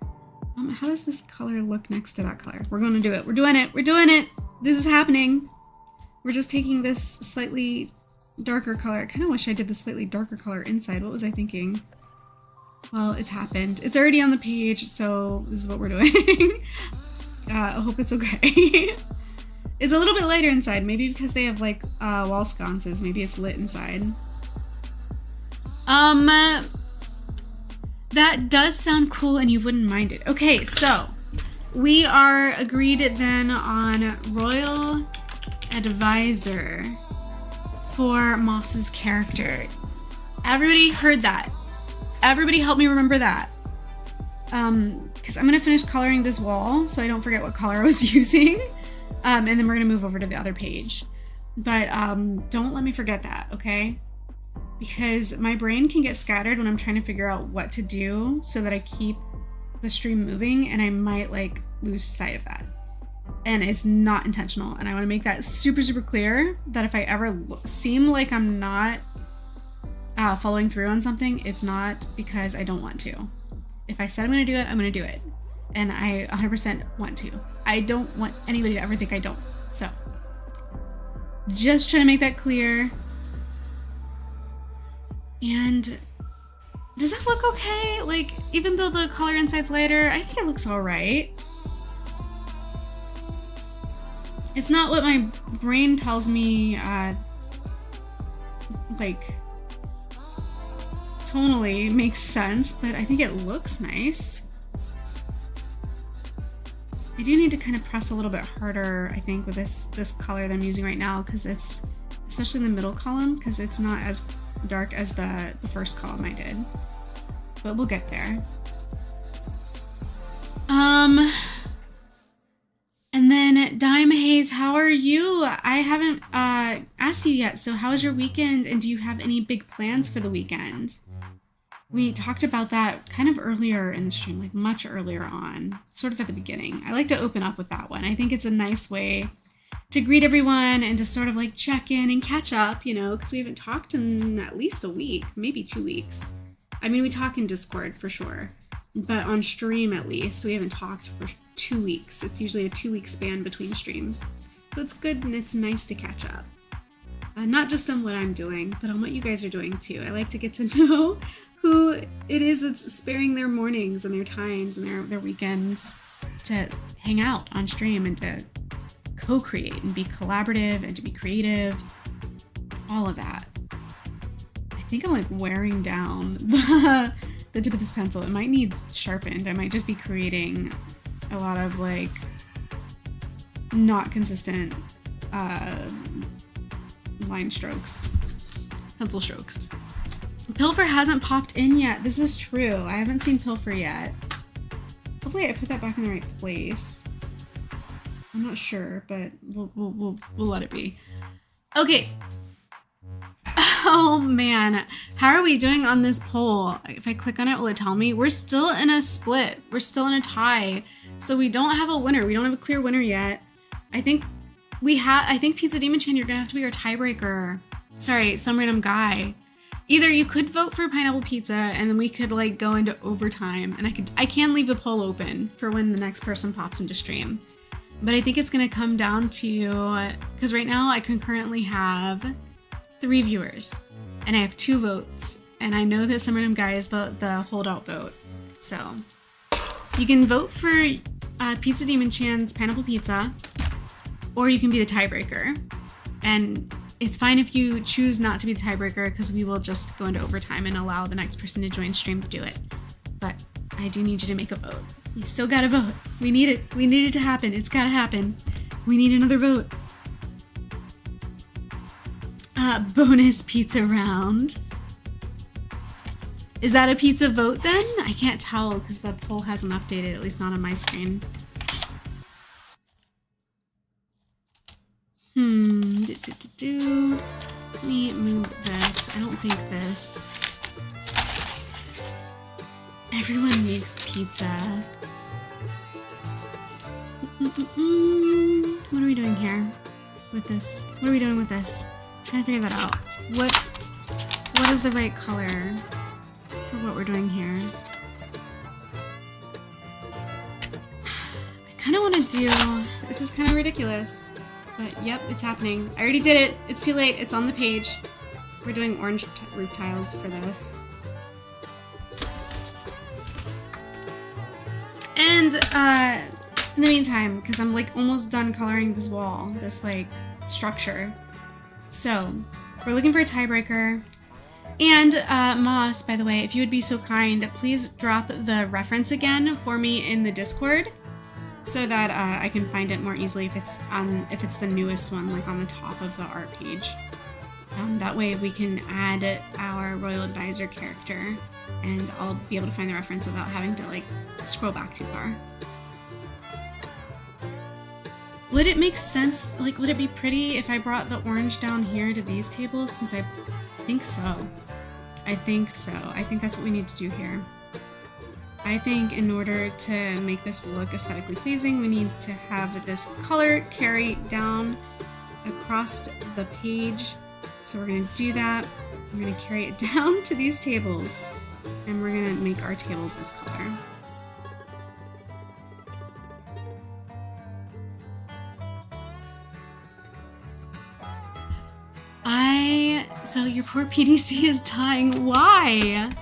How does this color look next to that color? We're going to do it. We're doing it. We're doing it. This is happening. We're just taking this slightly darker color. I kind of wish I did the slightly darker color inside. What was I thinking? Well, it's happened. It's already on the page, so this is what we're doing. I hope it's okay. It's a little bit lighter inside, maybe because they have like wall sconces. Maybe it's lit inside. That does sound cool and you wouldn't mind it. Okay, so we are agreed then on Royal Advisor for Moss's character. Everybody heard that. Everybody help me remember that. Because I'm gonna finish coloring this wall so I don't forget what color I was using. And then we're gonna move over to the other page. But don't let me forget that, okay? Because my brain can get scattered when I'm trying to figure out what to do so that I keep the stream moving, and I might like lose sight of that. And it's not intentional, and I want to make that super, super clear that if I ever seem like I'm not following through on something, it's not because I don't want to. If I said I'm going to do it, I'm going to do it. And I 100% want to. I don't want anybody to ever think I don't. So, just trying to make that clear. And does that look okay? Like, even though the color inside's lighter, I think it looks all right. It's not what my brain tells me, like, tonally makes sense, but I think it looks nice. I do need to kind of press a little bit harder, I think, with this color that I'm using right now, because it's, especially in the middle column, because it's not as dark as the first column I did. But we'll get there. And then Dime Hayes, how are you? I haven't asked you yet, so how was your weekend, and do you have any big plans for the weekend? We talked about that kind of earlier in the stream, like much earlier on, sort of at the beginning. I like to open up with that one. I think it's a nice way to greet everyone and to sort of like check in and catch up, you know, because we haven't talked in at least a week, maybe 2 weeks. I mean, we talk in Discord for sure, but on stream at least, we haven't talked for 2 weeks. It's usually a 2-week span between streams. So it's good and it's nice to catch up. Not just on what I'm doing, but on what you guys are doing too. I like to get to know who it is that's sparing their mornings and their times and their weekends to hang out on stream and to co-create and be collaborative and to be creative. All of that. I think I'm like wearing down the tip of this pencil. It might need sharpened. I might just be creating a lot of like not consistent line strokes, pencil strokes. Pilfer hasn't popped in yet. This is true. I haven't seen Pilfer yet. Hopefully I put that back in the right place. I'm not sure, but we'll let it be. Okay. Oh man, how are we doing on this poll? If I click on it, will it tell me? We're still in a split. We're still in a tie. So we don't have a winner. We don't have a clear winner yet. I think Pizza Demon Chan, you're gonna have to be our tiebreaker. Sorry, some random guy. Either you could vote for pineapple pizza and then we could like go into overtime, and I can leave the poll open for when the next person pops into stream. But I think it's gonna come down to, because right now I concurrently have 3 viewers and I have 2 votes, and I know that some random guy is the holdout vote. So you can vote for Pizza Demon Chan's pineapple pizza, or you can be the tiebreaker. And it's fine if you choose not to be the tiebreaker, because we will just go into overtime and allow the next person to join stream to do it. But I do need you to make a vote. You still gotta vote. We need it. We need it to happen. It's gotta happen. We need another vote. Bonus pizza round. Is that a pizza vote then? I can't tell because the poll hasn't updated, at least not on my screen. Let me move this. I don't think this. Everyone makes pizza. What are we doing here with this? What are we doing with this? I'm trying to figure that out. What is the right color for what we're doing here? I kind of want to do, this is kind of ridiculous, but yep, it's happening. I already did it. It's too late. It's on the page. We're doing orange roof tiles for this. And in the meantime, because I'm like almost done coloring this wall, this like structure. So we're looking for a tiebreaker. And Moss, by the way, if you would be so kind, please drop the reference again for me in the Discord, so that I can find it more easily if it's the newest one, like on the top of the art page. That way we can add our Royal Advisor character and I'll be able to find the reference without having to like scroll back too far. Would it make sense, like would it be pretty if I brought the orange down here to these tables, since I think so. I think so. I think that's what we need to do here. I think in order to make this look aesthetically pleasing, we need to have this color carry down across the page. So we're going to do that. We're going to carry it down to these tables, and we're going to make our tables this color. So your poor PDC is dying. Why?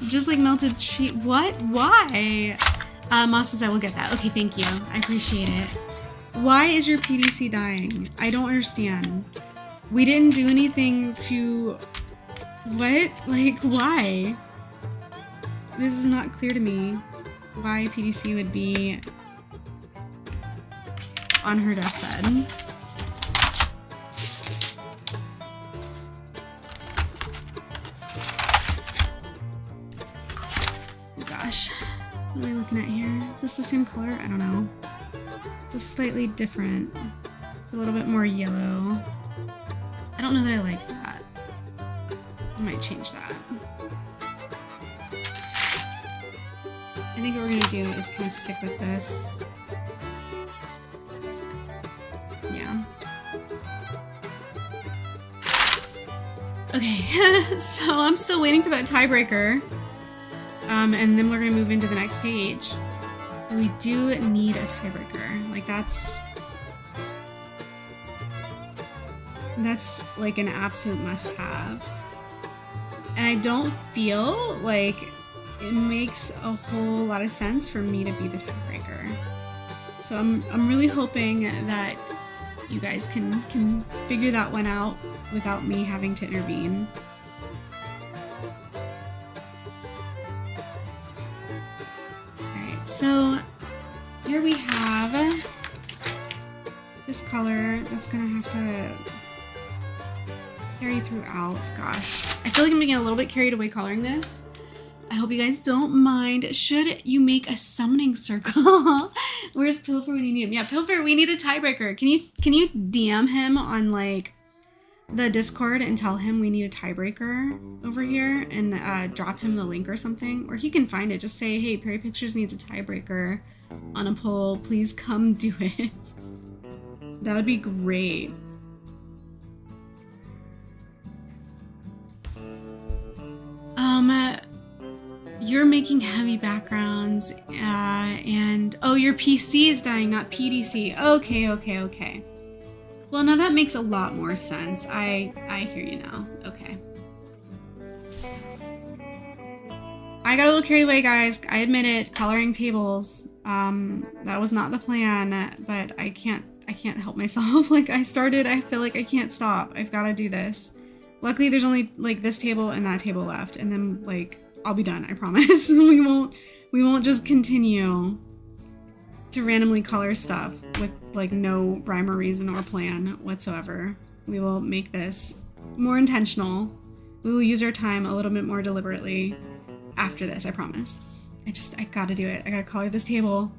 Just like melted tree. What? Why? Moss says I will get that. Okay, thank you. I appreciate it. Why is your PDC dying? I don't understand. We didn't do anything to... What? Like, why? This is not clear to me. Why PDC would be on her deathbed. What are we looking at here? Is this the same color? I don't know. It's a slightly different. It's a little bit more yellow. I don't know that I like that. I might change that. I think what we're gonna do is kind of stick with this. Yeah. Okay, so I'm still waiting for that tiebreaker. And then we're gonna move into the next page. And we do need a tiebreaker. Like that's like an absolute must-have. And I don't feel like it makes a whole lot of sense for me to be the tiebreaker. So I'm really hoping that you guys can figure that one out without me having to intervene. So here we have this color that's gonna have to carry throughout. Gosh, I feel like I'm gonna get a little bit carried away coloring this. I hope you guys don't mind. Should you make a summoning circle? Where's Pilfer when you need him? Yeah, Pilfer, we need a tiebreaker. Can you DM him on like the Discord and tell him we need a tiebreaker over here and drop him the link or something? Or he can find it. Just say, hey, PerryPictures needs a tiebreaker on a poll. Please come do it. That would be great. You're making heavy backgrounds and oh, your PC is dying, not PDC. Okay. Well, now that makes a lot more sense. I hear you now. Okay. I got a little carried away, guys. I admit it. Coloring tables. That was not the plan, but I can't help myself. Like I started, I feel like I can't stop. I've got to do this. Luckily, there's only like this table and that table left, and then like I'll be done. I promise. we won't just continue to randomly color stuff with like no rhyme or reason or plan whatsoever. We will make this more intentional. We will use our time a little bit more deliberately after this, I promise. I gotta do it. I gotta color this table.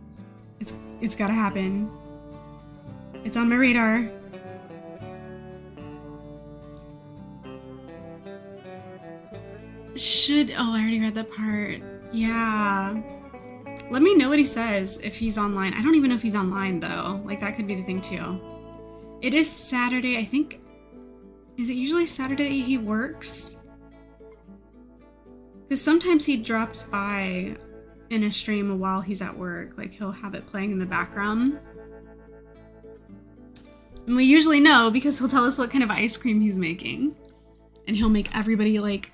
It's gotta happen. It's on my radar. Oh, I already read that part. Yeah. Let me know what he says if he's online. I don't even know if he's online though. Like that could be the thing too. It is Saturday, I think. Is it usually Saturday he works? Because sometimes he drops by in a stream while he's at work. Like he'll have it playing in the background. And we usually know because he'll tell us what kind of ice cream he's making. And he'll make everybody like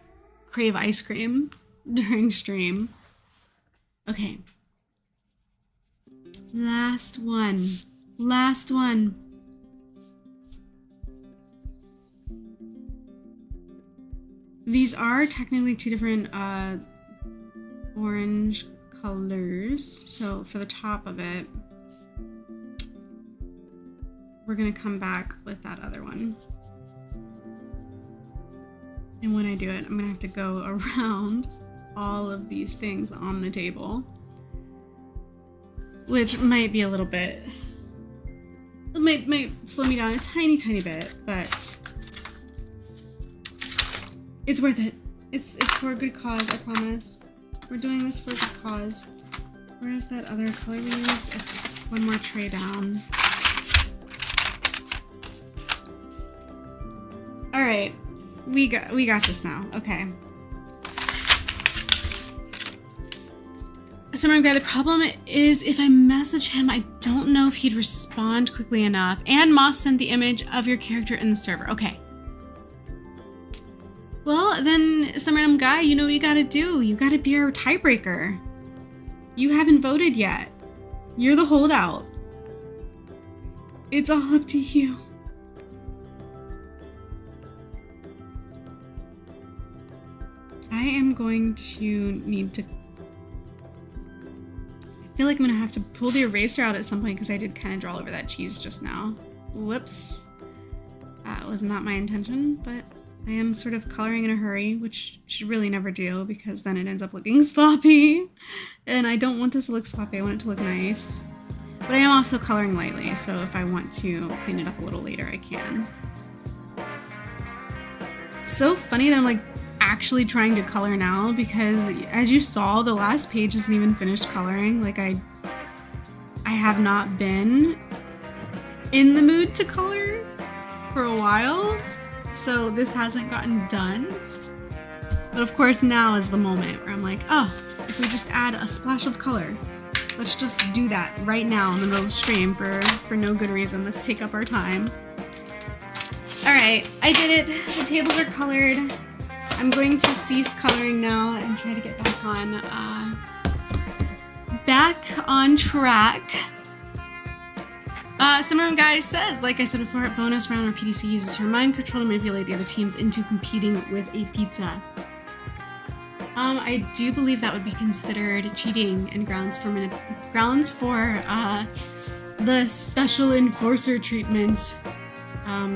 crave ice cream during stream. Okay. Last one. These are technically two different orange colors. So for the top of it, we're gonna come back with that other one. And when I do it, I'm gonna have to go around all of these things on the table, which might be a little bit, it might slow me down a tiny bit, but it's worth it. It's for a good cause, I promise. We're doing this for a good cause. Where is that other color we used? It's one more tray down. All right, we got this now. Okay. Summer Guy, the problem is if I message him, I don't know if he'd respond quickly enough. And Moss sent the image of your character in the server. Okay. Well, then, Summer Guy, you know what you gotta do. You gotta be our tiebreaker. You haven't voted yet. You're the holdout. It's all up to you. I am going to need to... I feel like I'm gonna have to pull the eraser out at some point because I did kind of draw over that cheese just now. Whoops. That was not my intention, but I am sort of coloring in a hurry, which you should really never do because then it ends up looking sloppy. And I don't want this to look sloppy, I want it to look nice. But I am also coloring lightly, so if I want to clean it up a little later, I can. It's so funny that I'm like actually trying to color now because as you saw, the last page isn't even finished coloring. Like I have not been in the mood to color for a while, so this hasn't gotten done. But of course now is the moment where I'm like, oh, if we just add a splash of color, let's just do that right now in the middle of stream for no good reason. Let's take up our time. All right, I did it. The tables are colored. I'm going to cease coloring now and try to get back on track. Summer Guy says, like I said before, at bonus round where PDC uses her mind control to manipulate the other teams into competing with a pizza. I do believe that would be considered cheating and grounds for the special enforcer treatment,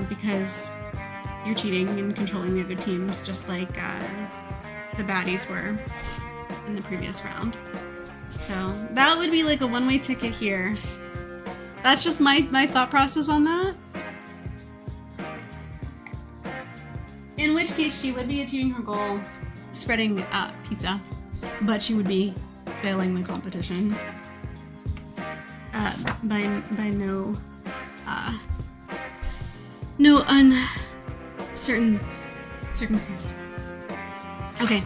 because you're cheating and controlling the other teams just like the baddies were in the previous round. So that would be like a one-way ticket here. That's just my thought process on that. In which case she would be achieving her goal, spreading pizza, but she would be failing the competition by no uncertain circumstances. Okay.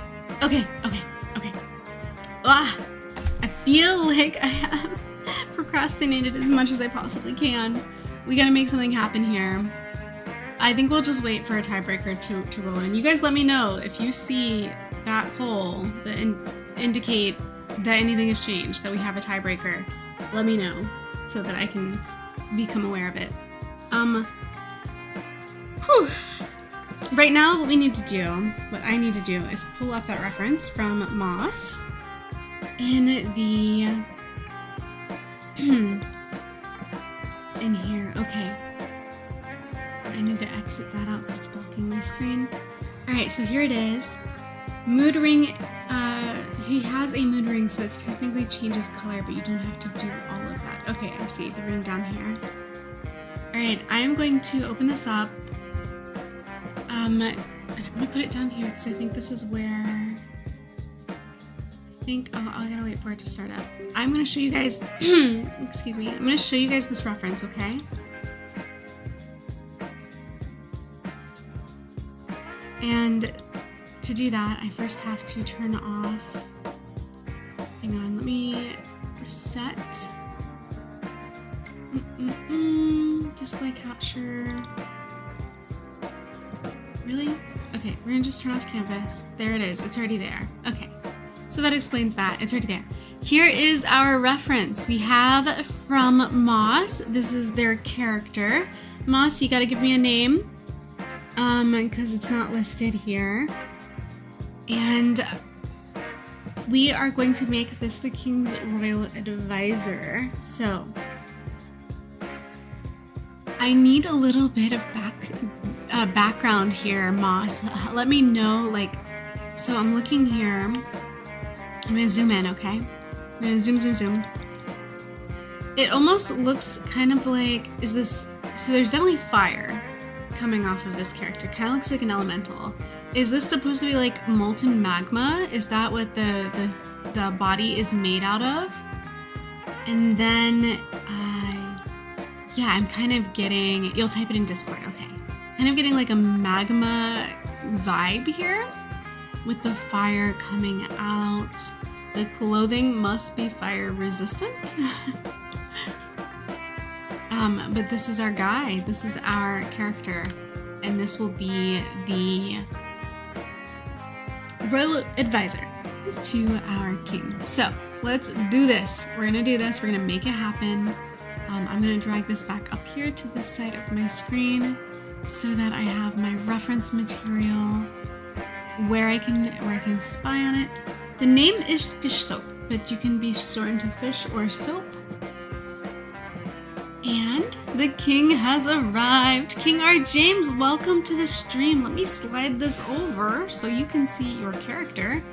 I feel like I have procrastinated as much as I possibly can. We gotta make something happen here. I think we'll just wait for a tiebreaker to roll in. You guys let me know if you see that poll that indicate that anything has changed, that we have a tiebreaker. Let me know so that I can become aware of it. Right now, what I need to do is pull up that reference from Moss in the in here. Okay. I need to exit that out because it's blocking my screen. Alright, so here it is. Mood ring, he has a mood ring, so it's technically changes color, but you don't have to do all of that. Okay, I see the ring down here. Alright, I am going to open this up. And I'm going to put it down here because I think this is where... I gotta wait for it to start up. I'm going to show you guys... excuse me. I'm going to show you guys this reference, okay? And to do that, I first have to turn off... Hang on, let me set... display capture... Really? Okay, we're gonna just turn off canvas. There it is, it's already there. Okay, so that explains that, it's already there. Here is our reference. We have from Moss, this is their character. Moss, you gotta give me a name, because it's not listed here. And we are going to make this the King's Royal Advisor. So, I need a little bit of background here, Moss. Let me know, like, so I'm looking here. I'm gonna zoom in, okay? I'm gonna zoom. It almost looks kind of like, so there's definitely fire coming off of this character. Kind of looks like an elemental. Is this supposed to be like molten magma? Is that what the body is made out of? And then, yeah, I'm kind of getting, you'll type it in Discord, okay. Kind of getting like a magma vibe here with the fire coming out. The clothing must be fire resistant. But this is our guy, this is our character, and this will be the royal advisor to our king. So let's do this. We're gonna do this, we're gonna make it happen. I'm gonna drag this back up here to the side of my screen so that I have my reference material where I can spy on it. The name is fish soap, but you can be shortened to fish or soap. And the king has arrived. King R. James, welcome to the stream. Let me slide this over so you can see your character.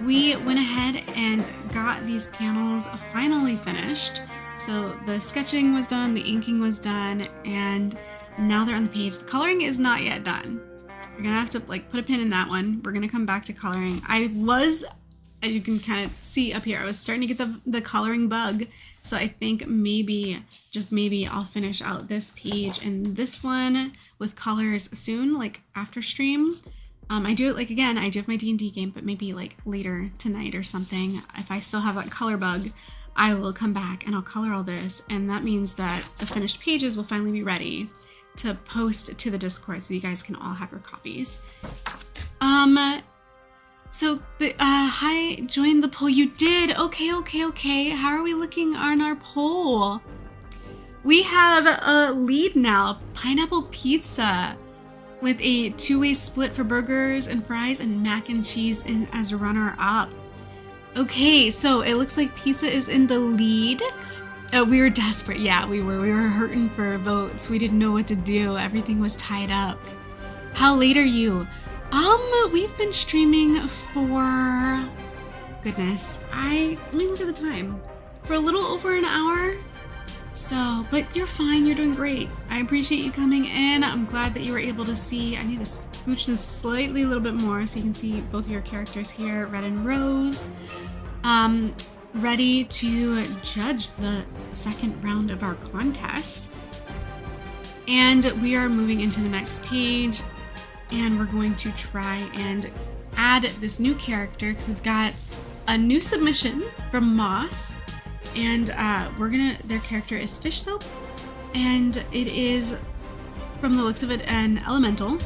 We went ahead and got these panels finally finished. So the sketching was done, the inking was done, and now they're on the page. The coloring is not yet done. We're gonna have to like put a pin in that one. We're gonna come back to coloring. As you can kind of see up here, I was starting to get the coloring bug. So I think maybe, just maybe, I'll finish out this page and this one with colors soon, like after stream. I do it like, again, I do have my D&D game, but maybe like later tonight or something. If I still have that color bug, I will come back and I'll color all this. And that means that the finished pages will finally be ready to post to the Discord so you guys can all have your copies. So, hi, join the poll. You did. Okay. How are we looking on our poll? We have a lead now. Pineapple pizza with a two-way split for burgers and fries and mac and cheese as runner-up. Okay, so it looks like pizza is in the lead. We were desperate. Yeah, we were. We were hurting for votes. We didn't know what to do. Everything was tied up. How late are you? We've been streaming for, goodness, let me look at the time. For a little over an hour. So, but you're fine, you're doing great. I appreciate you coming in. I'm glad that you were able to see. I need to scooch this slightly a little bit more so you can see both of your characters here, Red and Rose. Ready to judge the second round of our contest. And we are moving into the next page. And we're going to try and add this new character because we've got a new submission from Moss, and their character is Fish Soap, and it is, from the looks of it, an elemental.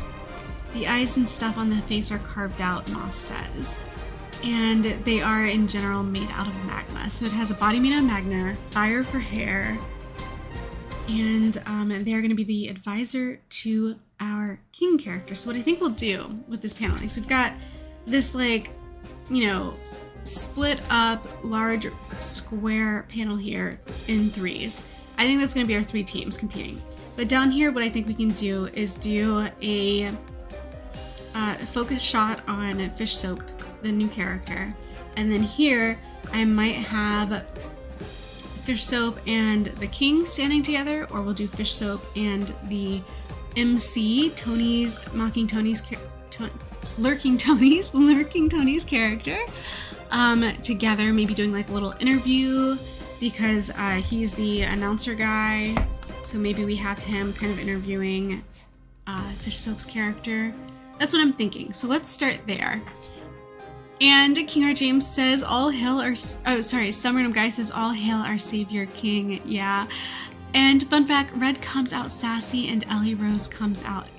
The eyes and stuff on the face are carved out, Moss says, and they are in general made out of magma. So it has a body made out of magma, fire for hair, and they're going to be the advisor to our king character. So what I think we'll do with this paneling, so we've got this like, split up large square panel here in threes. I think that's going to be our three teams competing. But down here, what I think we can do is do a focus shot on Fish Soap, the new character. And then here, I might have Fish Soap and the king standing together, or we'll do Fish Soap and the MC, Lurking Tony's character, together, maybe doing like a little interview, because he's the announcer guy, so maybe we have him kind of interviewing Fish Soap's character. That's what I'm thinking, so let's start there. And King R. James says, all hail our, Some Random Guy says, all hail our savior king. Yeah. And fun fact, Red comes out sassy and Ellie Rose comes out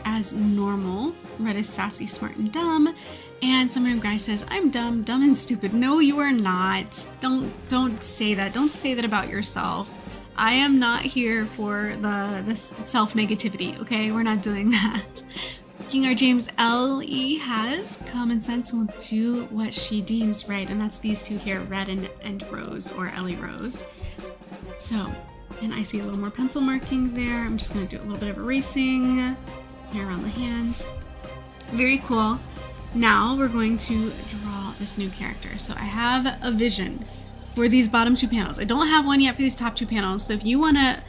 as normal. Red is sassy, smart, and dumb. And Some Random Guy says, I'm dumb and stupid. No, you are not. Don't say that. Don't say that about yourself. I am not here for the self-negativity, okay? We're not doing that. King R. James, L.E. has common sense and will do what she deems right. And that's these two here, Red and Rose, or Ellie Rose. So, and I see a little more pencil marking there. I'm just going to do a little bit of erasing here around the hands. Very cool. Now we're going to draw this new character. So I have a vision for these bottom 2 panels. I don't have one yet for these top 2 panels. So if you want to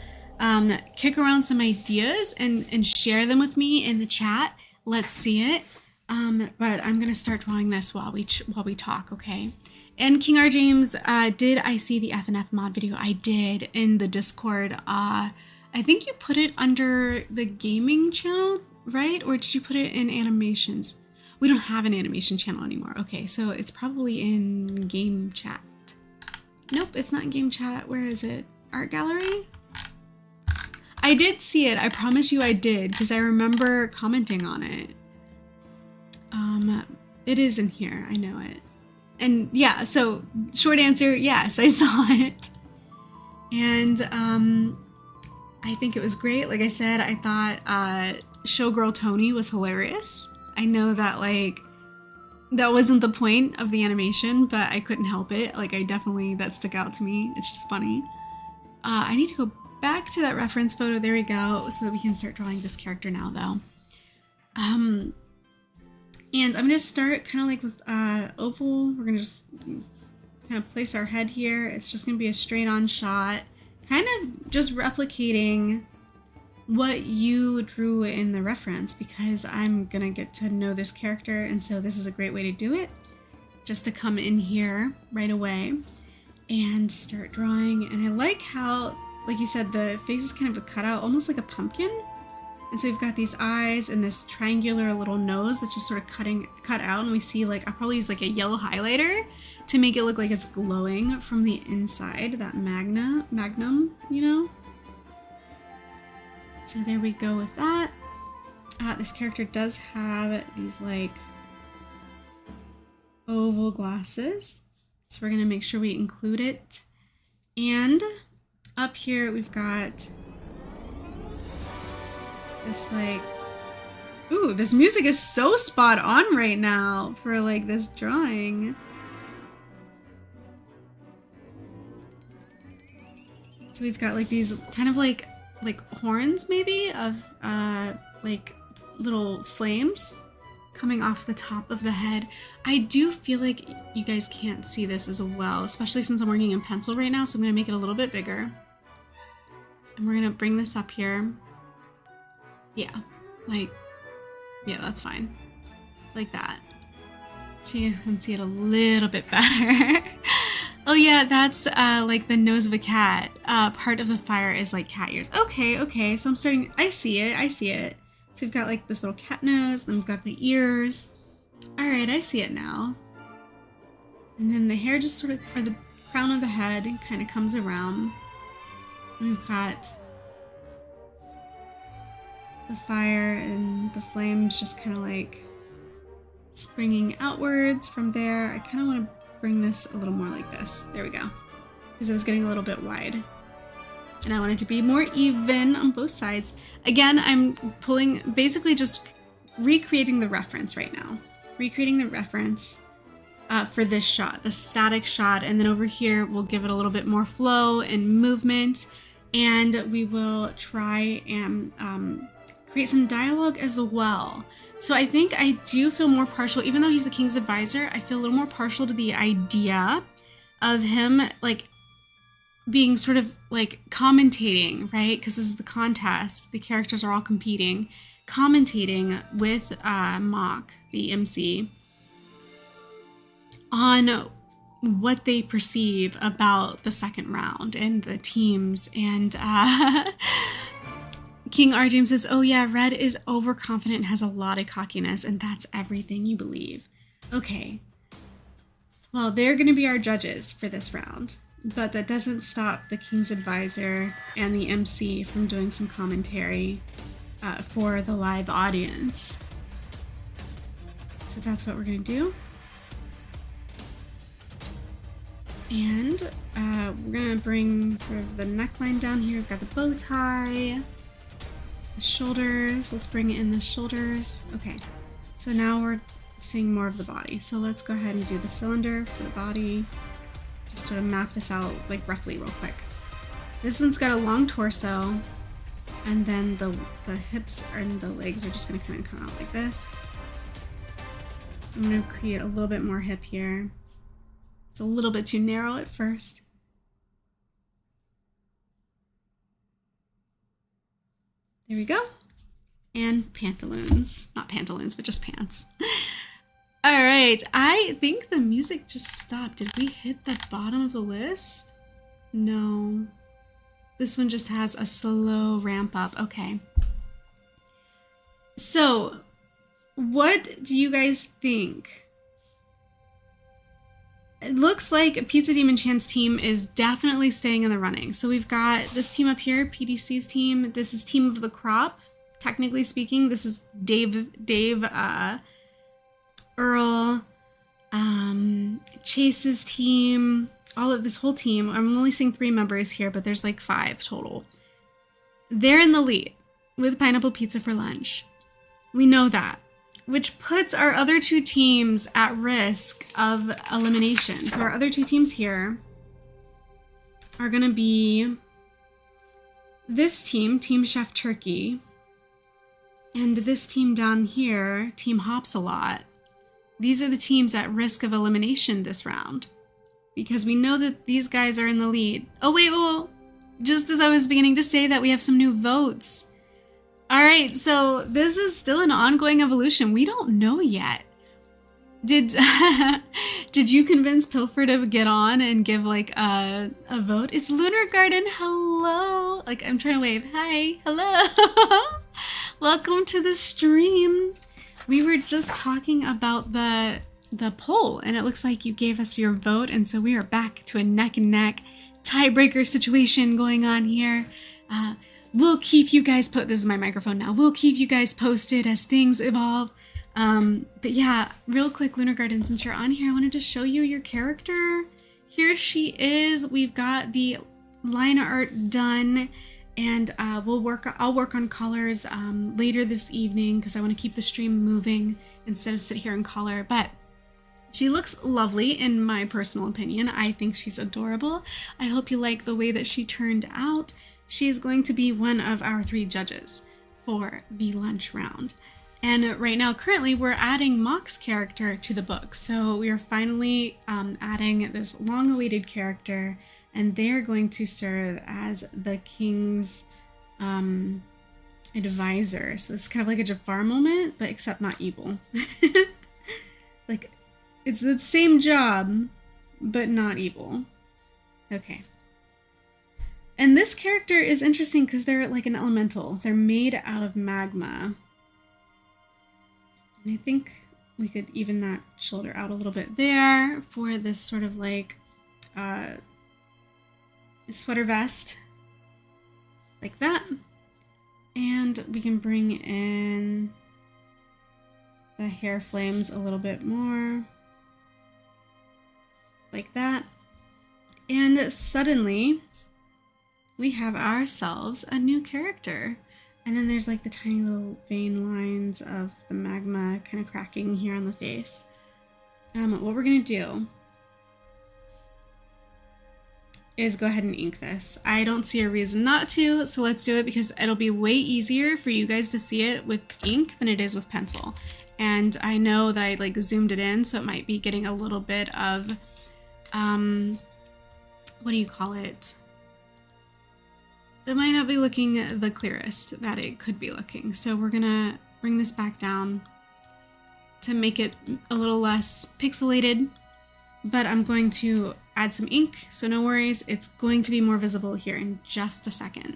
kick around some ideas and share them with me in the chat, let's see it. But I'm going to start drawing this while we talk, okay? And King R. James, did I see the FNF mod video? I did in the Discord. I think you put it under the gaming channel, right? Or did you put it in animations? We don't have an animation channel anymore. Okay, so it's probably in game chat. Nope, it's not in game chat. Where is it? Art gallery? I did see it. I promise you I did, because I remember commenting on it. It is in here. I know it. And yeah, so short answer, yes, I saw it. And I think it was great. Like I said, I thought Showgirl Tony was hilarious. I know that like that wasn't the point of the animation, but I couldn't help it. Like that stuck out to me. It's just funny. I need to go back to that reference photo. There we go. So that we can start drawing this character now though. And I'm going to start kind of like with oval. We're going to just kind of place our head here. It's just going to be a straight on shot, kind of just replicating what you drew in the reference, because I'm going to get to know this character. And so this is a great way to do it, just to come in here right away and start drawing. And I like how, like you said, the face is kind of a cutout, almost like a pumpkin. And so we've got these eyes and this triangular little nose that's just sort of cut out. And we see like, I'll probably use like a yellow highlighter to make it look like it's glowing from the inside, that magnum, you know? So there we go with that. This character does have these like oval glasses. So we're gonna make sure we include it. And up here we've got this like, ooh, this music is so spot on right now for like this drawing. So we've got like these kind of like horns maybe of like little flames coming off the top of the head. I do feel like you guys can't see this as well, especially since I'm working in pencil right now, so I'm gonna make it a little bit bigger. And we're gonna bring this up here. Yeah, that's fine. Like that. So you guys can see it a little bit better. Oh yeah, that's like the nose of a cat. Part of the fire is like cat ears. Okay, so I'm starting, I see it. So we've got like this little cat nose, then we've got the ears. All right, I see it now. And then the hair just sort of, or the crown of the head kind of comes around. And we've got the fire and the flames just kind of like springing outwards from there. I kind of want to bring this a little more like this. There we go. Because it was getting a little bit wide. And I want it to be more even on both sides. Again, I'm pulling, basically just recreating the reference right now. Recreating the reference for this shot, the static shot. And then over here, we'll give it a little bit more flow and movement. And we will try and create some dialogue as well. So I think I do feel more partial, even though he's the king's advisor, I feel a little more partial to the idea of him like being sort of like commentating, right? Because this is the contest, the characters are all competing, commentating with Mock, the MC, on what they perceive about the second round and the teams. And King R. James says, oh yeah, Red is overconfident and has a lot of cockiness, and that's everything you believe. Okay. Well, they're going to be our judges for this round, but that doesn't stop the King's advisor and the MC from doing some commentary for the live audience. So that's what we're going to do. And we're going to bring sort of the neckline down here. We've got the bow tie. Shoulders, let's bring in the shoulders. Okay, so now we're seeing more of the body. So let's go ahead and do the cylinder for the body. Just sort of map this out like roughly real quick. This one's got a long torso, and then the hips and the legs are just gonna kind of come out like this. I'm going to create a little bit more hip here. It's a little bit too narrow at first. There we go. And pantaloons. Not pantaloons, but just pants. All right. I think the music just stopped. Did we hit the bottom of the list? No. This one just has a slow ramp up. Okay. So, what do you guys think? It looks like Pizza Demon Chan's team is definitely staying in the running. So we've got this team up here, PDC's team. This is Team of the Crop. Technically speaking, this is Dave, Earl, Chase's team, all of this whole team. I'm only seeing 3 members here, but there's like 5 total. They're in the lead with pineapple pizza for lunch. We know that, which puts our other 2 teams at risk of elimination. So our other 2 teams here are going to be this team, Team Chef Turkey, and this team down here, Team Hops a Lot. These are the teams at risk of elimination this round because we know that these guys are in the lead. Oh, wait, whoa. Just as I was beginning to say that, we have some new votes. All right, so this is still an ongoing evolution. We don't know yet. Did you convince Pilfer to get on and give like a vote? It's Lunar Garden. Hello. Like I'm trying to wave. Hi. Hello. Welcome to the stream. We were just talking about the poll and it looks like you gave us your vote, and so we are back to a neck and neck tiebreaker situation going on here. We'll keep you guys this is my microphone now. We'll keep you guys posted as things evolve. But yeah, real quick, Lunar Garden, since you're on here, I wanted to show you your character. Here she is. We've got the line art done, and I'll work on colors later this evening because I want to keep the stream moving instead of sit here and color. But she looks lovely in my personal opinion. I think she's adorable. I hope you like the way that she turned out. She is going to be one of our 3 judges for the lunch round. And right now, currently, we're adding Mock's character to the book. So we are finally adding this long-awaited character, and they're going to serve as the king's advisor. So it's kind of like a Jafar moment, but except not evil. Like, it's the same job, but not evil. Okay. And this character is interesting because they're like an elemental. They're made out of magma. And I think we could even that shoulder out a little bit there for this sort of like sweater vest. Like that. And we can bring in the hair flames a little bit more. Like that. And suddenly we have ourselves a new character. And then there's like the tiny little vein lines of the magma kind of cracking here on the face. What we're gonna do is go ahead and ink this. I don't see a reason not to, so let's do it because it'll be way easier for you guys to see it with ink than it is with pencil. And I know that I like zoomed it in, so it might be getting a little bit of, what do you call it? It might not be looking the clearest that it could be looking. So we're gonna bring this back down to make it a little less pixelated, but I'm going to add some ink, so no worries. It's going to be more visible here in just a second.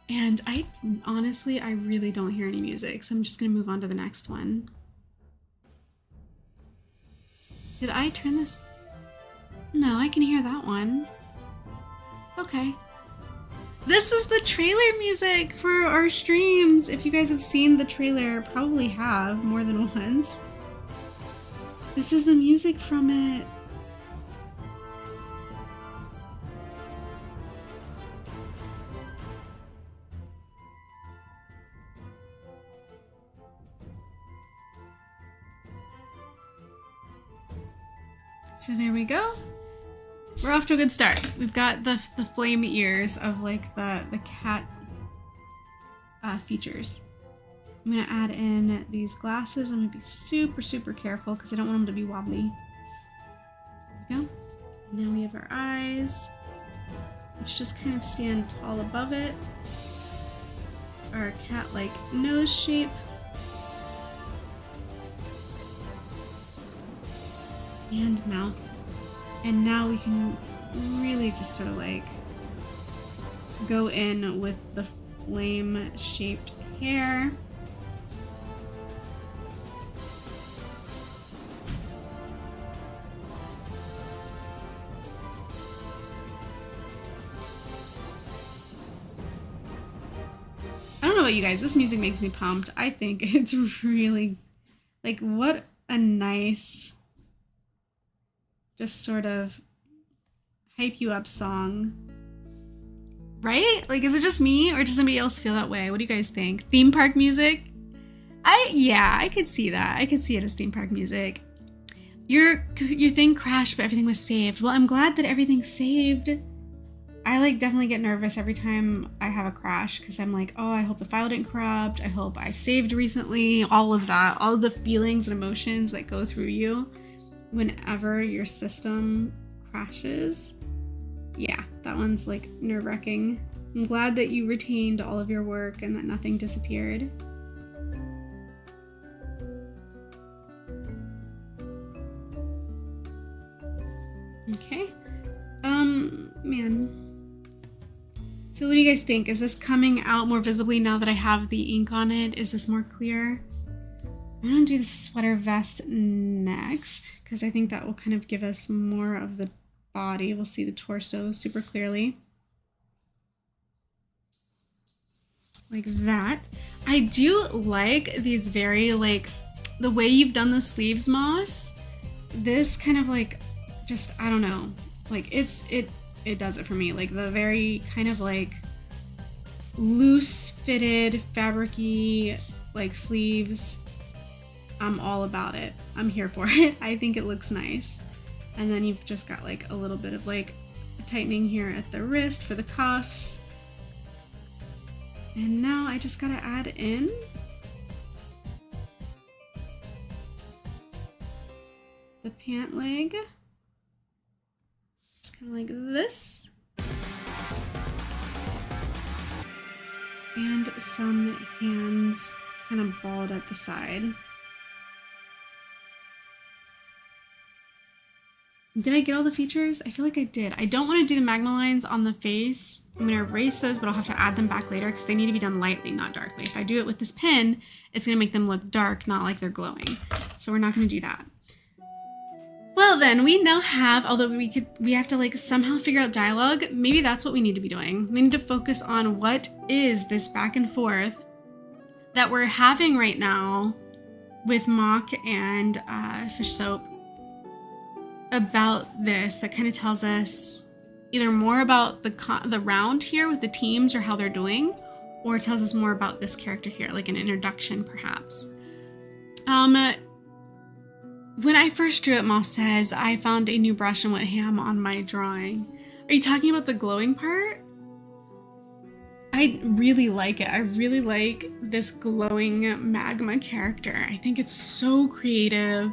And I honestly really don't hear any music, so I'm just gonna move on to the next one. Did I turn this? No, I can hear that one. Okay. This is the trailer music for our streams. If you guys have seen the trailer, probably have more than once. This is the music from it. So there we go. We're off to a good start. We've got the flame ears of like the cat features. I'm gonna add in these glasses. I'm gonna be super, super careful because I don't want them to be wobbly. There we go. Now we have our eyes, which just kind of stand tall above it. Our cat-like nose shape. And mouth. And now we can really just sort of like go in with the flame-shaped hair. I don't know about you guys, this music makes me pumped. I think it's really, like, what a nice, just sort of hype you up song. Right? Like, is it just me or does somebody else feel that way? What do you guys think? Theme park music? Yeah, I could see that. I could see it as theme park music. Your thing crashed, but everything was saved. Well, I'm glad that everything's saved. I like definitely get nervous every time I have a crash because I'm like, oh, I hope the file didn't corrupt. I hope I saved recently. All of that, all of the feelings and emotions that go through you whenever your system crashes. Yeah, that one's like nerve-wracking. I'm glad that you retained all of your work and that nothing disappeared. Okay. Man. So what do you guys think? Is this coming out more visibly now that I have the ink on it? Is this more clear? I'm gonna do the sweater vest next because I think that will kind of give us more of the body. We'll see the torso super clearly. Like that. I do like these very, like, the way you've done the sleeves, Moss. This kind of like, just, I don't know. Like, it does it for me. Like, the very kind of like loose fitted, fabric-y, like, sleeves. I'm all about it. I'm here for it. I think it looks nice. And then you've just got like a little bit of like a tightening here at the wrist for the cuffs. And now I just gotta add in the pant leg. Just kind of like this. And some hands kind of balled at the side. Did I get all the features? I feel like I did. I don't want to do the magma lines on the face. I'm going to erase those, but I'll have to add them back later because they need to be done lightly, not darkly. If I do it with this pen, it's going to make them look dark, not like they're glowing. So we're not going to do that. Well then, we now have, although we have to like somehow figure out dialogue, maybe that's what we need to be doing. We need to focus on what is this back and forth that we're having right now with Mock and Fish Soap about this that kind of tells us either more about the round here with the teams or how they're doing, or tells us more about this character here, like an introduction perhaps. When I first drew it, Moss says, I found a new brush and went ham on my drawing. Are you talking about the glowing part? I really like it. I really like this glowing magma character. I think it's so creative.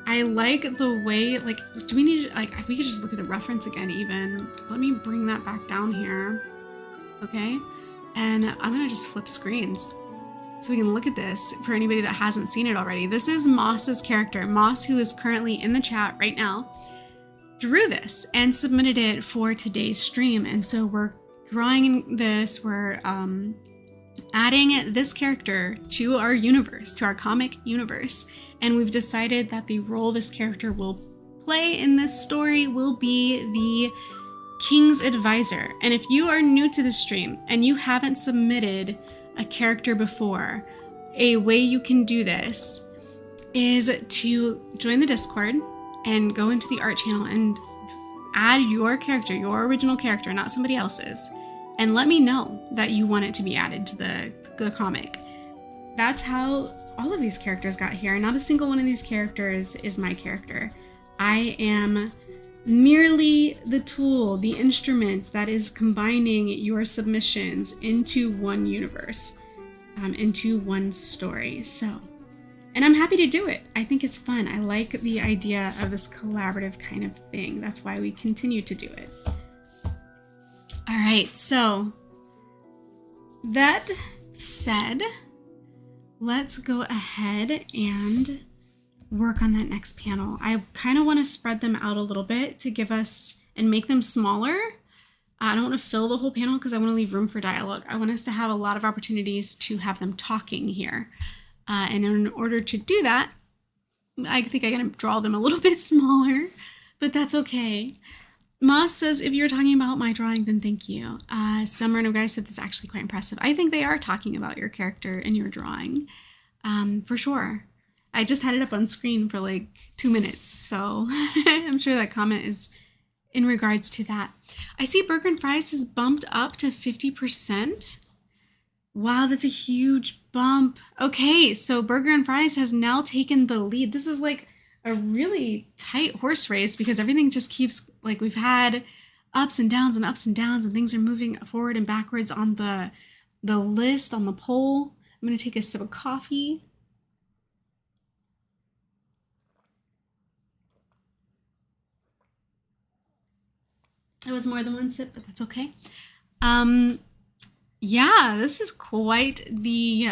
I like the way, like, do we need to, like, if we could just look at the reference again even. Let me bring that back down here. Okay. And I'm going to just flip screens so we can look at this for anybody that hasn't seen it already. This is Moss's character. Moss, who is currently in the chat right now, drew this and submitted it for today's stream. And so we're drawing this, we're adding this character to our universe, to our comic universe. And we've decided that the role this character will play in this story will be the King's Advisor. And if you are new to the stream and you haven't submitted a character before, a way you can do this is to join the Discord and go into the art channel and add your character, your original character, not somebody else's, and let me know that you want it to be added to the comic. That's how all of these characters got here. Not a single one of these characters is my character. I am merely the tool, the instrument that is combining your submissions into one universe. into one story. So, and I'm happy to do it. I think it's fun. I like the idea of this collaborative kind of thing. That's why we continue to do it. All right, so that said, let's go ahead and work on that next panel. I kind of want to spread them out a little bit to give us and make them smaller. I don't want to fill the whole panel because I want to leave room for dialogue. I want us to have a lot of opportunities to have them talking here. And in order to do that, I think I'm going to draw them a little bit smaller, but that's okay. Moss says, if you're talking about my drawing, then thank you. Some random guy said that's actually quite impressive. I think they are talking about your character in your drawing, for sure. I just had it up on screen for like 2 minutes, so I'm sure that comment is in regards to that. I see Burger and Fries has bumped up to 50%. Wow, that's a huge bump. Okay, so Burger and Fries has now taken the lead. This is like a really tight horse race because everything just keeps, like, we've had ups and downs and ups and downs, and things are moving forward and backwards on the list, on the poll. I'm going to take a sip of coffee. It was more than one sip, but that's okay. Yeah, this is quite the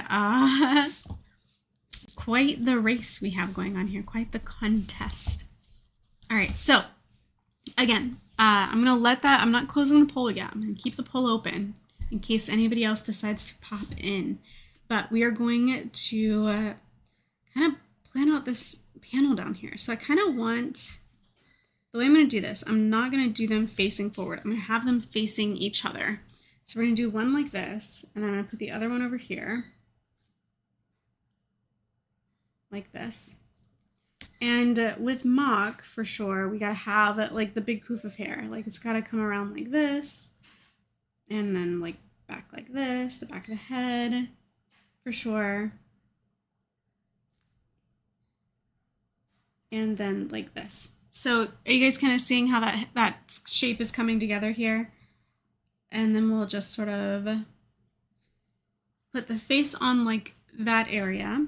race we have going on here, quite the contest. All right, so again, I'm gonna let that, I'm not closing the poll yet. I'm gonna keep the poll open in case anybody else decides to pop in. But we are going to kind of plan out this panel down here. So I kind of want, the way I'm going to do this, I'm not going to do them facing forward. I'm going to have them facing each other. So we're going to do one like this, and then I'm going to put the other one over here, like this. And with mock, for sure, we got to have like the big poof of hair. Like it's got to come around like this, and then like back like this, the back of the head, for sure. And then like this. So are you guys kind of seeing how that shape is coming together here? And then we'll just sort of put the face on like that area.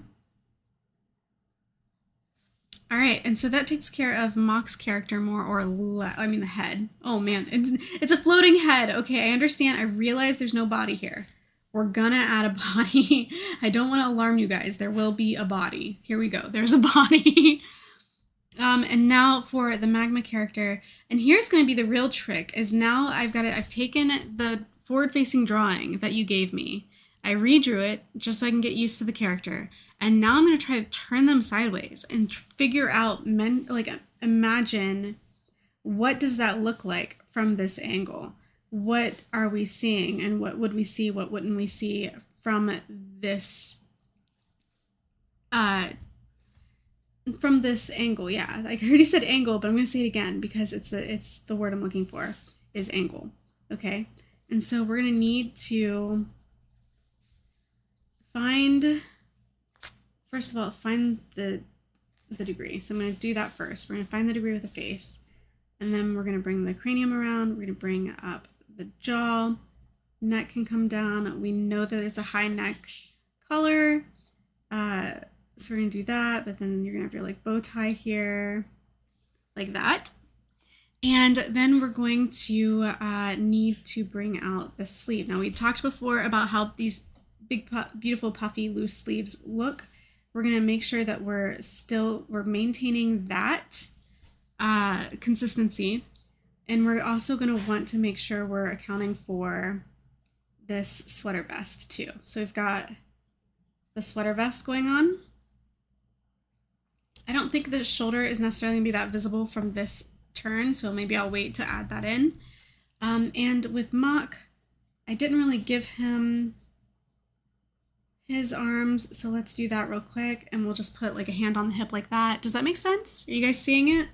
All right, and so that takes care of Mock's character more or less. I mean the head. Oh man, it's a floating head. Okay, I understand. I realize there's no body here. We're gonna add a body. I don't want to alarm you guys. There will be a body. Here we go. There's a body. And now for the magma character, and here's going to be the real trick, is now I've taken the forward-facing drawing that you gave me. I redrew it just so I can get used to the character. And now I'm going to try to turn them sideways and figure out, imagine what does that look like from this angle? What are we seeing, and what would we see, what wouldn't we see from this angle? Yeah, like I already said angle, but I'm going to say it again because it's the word I'm looking for, is angle. Okay, and so we're going to need to find, first of all, find the degree. So I'm going to do that first. We're going to find the degree with the face, and then we're going to bring the cranium around. We're going to bring up the jaw. Neck can come down. We know that it's a high neck color. So we're going to do that, but then you're going to have your like bow tie here, like that. And then we're going to need to bring out the sleeve. Now we talked before about how these big, beautiful, puffy, loose sleeves look. We're going to make sure that we're maintaining that consistency. And we're also going to want to make sure we're accounting for this sweater vest too. So we've got the sweater vest going on. I don't think the shoulder is necessarily going to be that visible from this turn, so maybe I'll wait to add that in. And with Mock, I didn't really give him his arms, so let's do that real quick, and we'll just put like a hand on the hip like that. Does that make sense? Are you guys seeing it?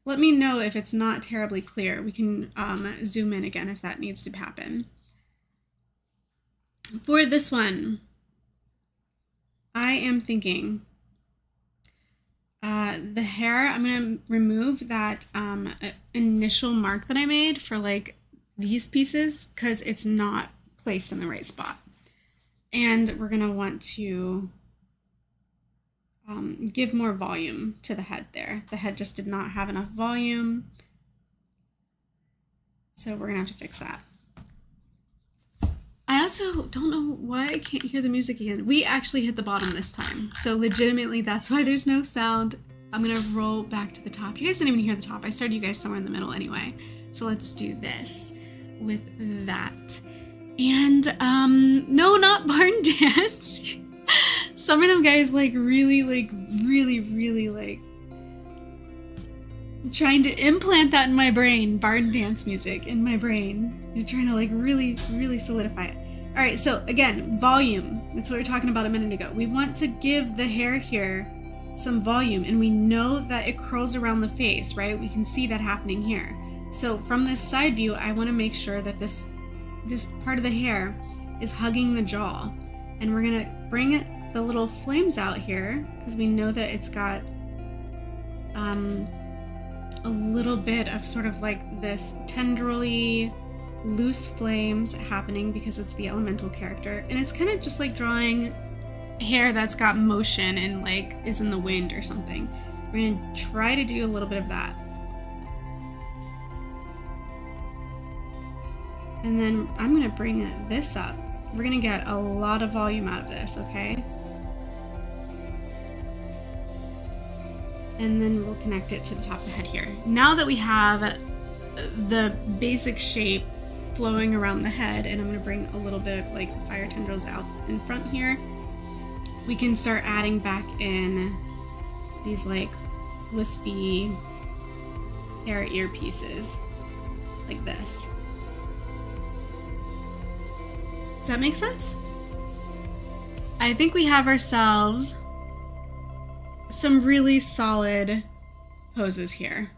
Let me know if it's not terribly clear. We can zoom in again if that needs to happen. For this one, I am thinking the hair, I'm going to remove that initial mark that I made for like these pieces because it's not placed in the right spot. And we're gonna want to give more volume to the head there. The head just did not have enough volume. So we're gonna have to fix that. I also don't know why I can't hear the music again. We actually hit the bottom this time. So legitimately, that's why there's no sound. I'm gonna roll back to the top. You guys didn't even hear the top. I started you guys somewhere in the middle anyway. So let's do this with that. And no, not barn dance. Some random guy is like really trying to implant that in my brain. Barn dance music in my brain. You're trying to like really solidify it. All right, so again, volume. That's what we were talking about a minute ago. We want to give the hair here some volume, and we know that it curls around the face, right? We can see that happening here. So from this side view, I want to make sure that this part of the hair is hugging the jaw, and we're gonna bring the little flames out here because we know that it's got a little bit of sort of like this tendrily loose flames happening because it's the elemental character, and it's kind of just like drawing hair that's got motion and like is in the wind or something. We're gonna try to do a little bit of that. And then I'm gonna bring this up. We're gonna get a lot of volume out of this, okay? And then we'll connect it to the top of the head here. Now that we have the basic shape flowing around the head, and I'm gonna bring a little bit of like the fire tendrils out in front here, we can start adding back in these like wispy hair earpieces like this. Does that make sense? I think we have ourselves some really solid poses here.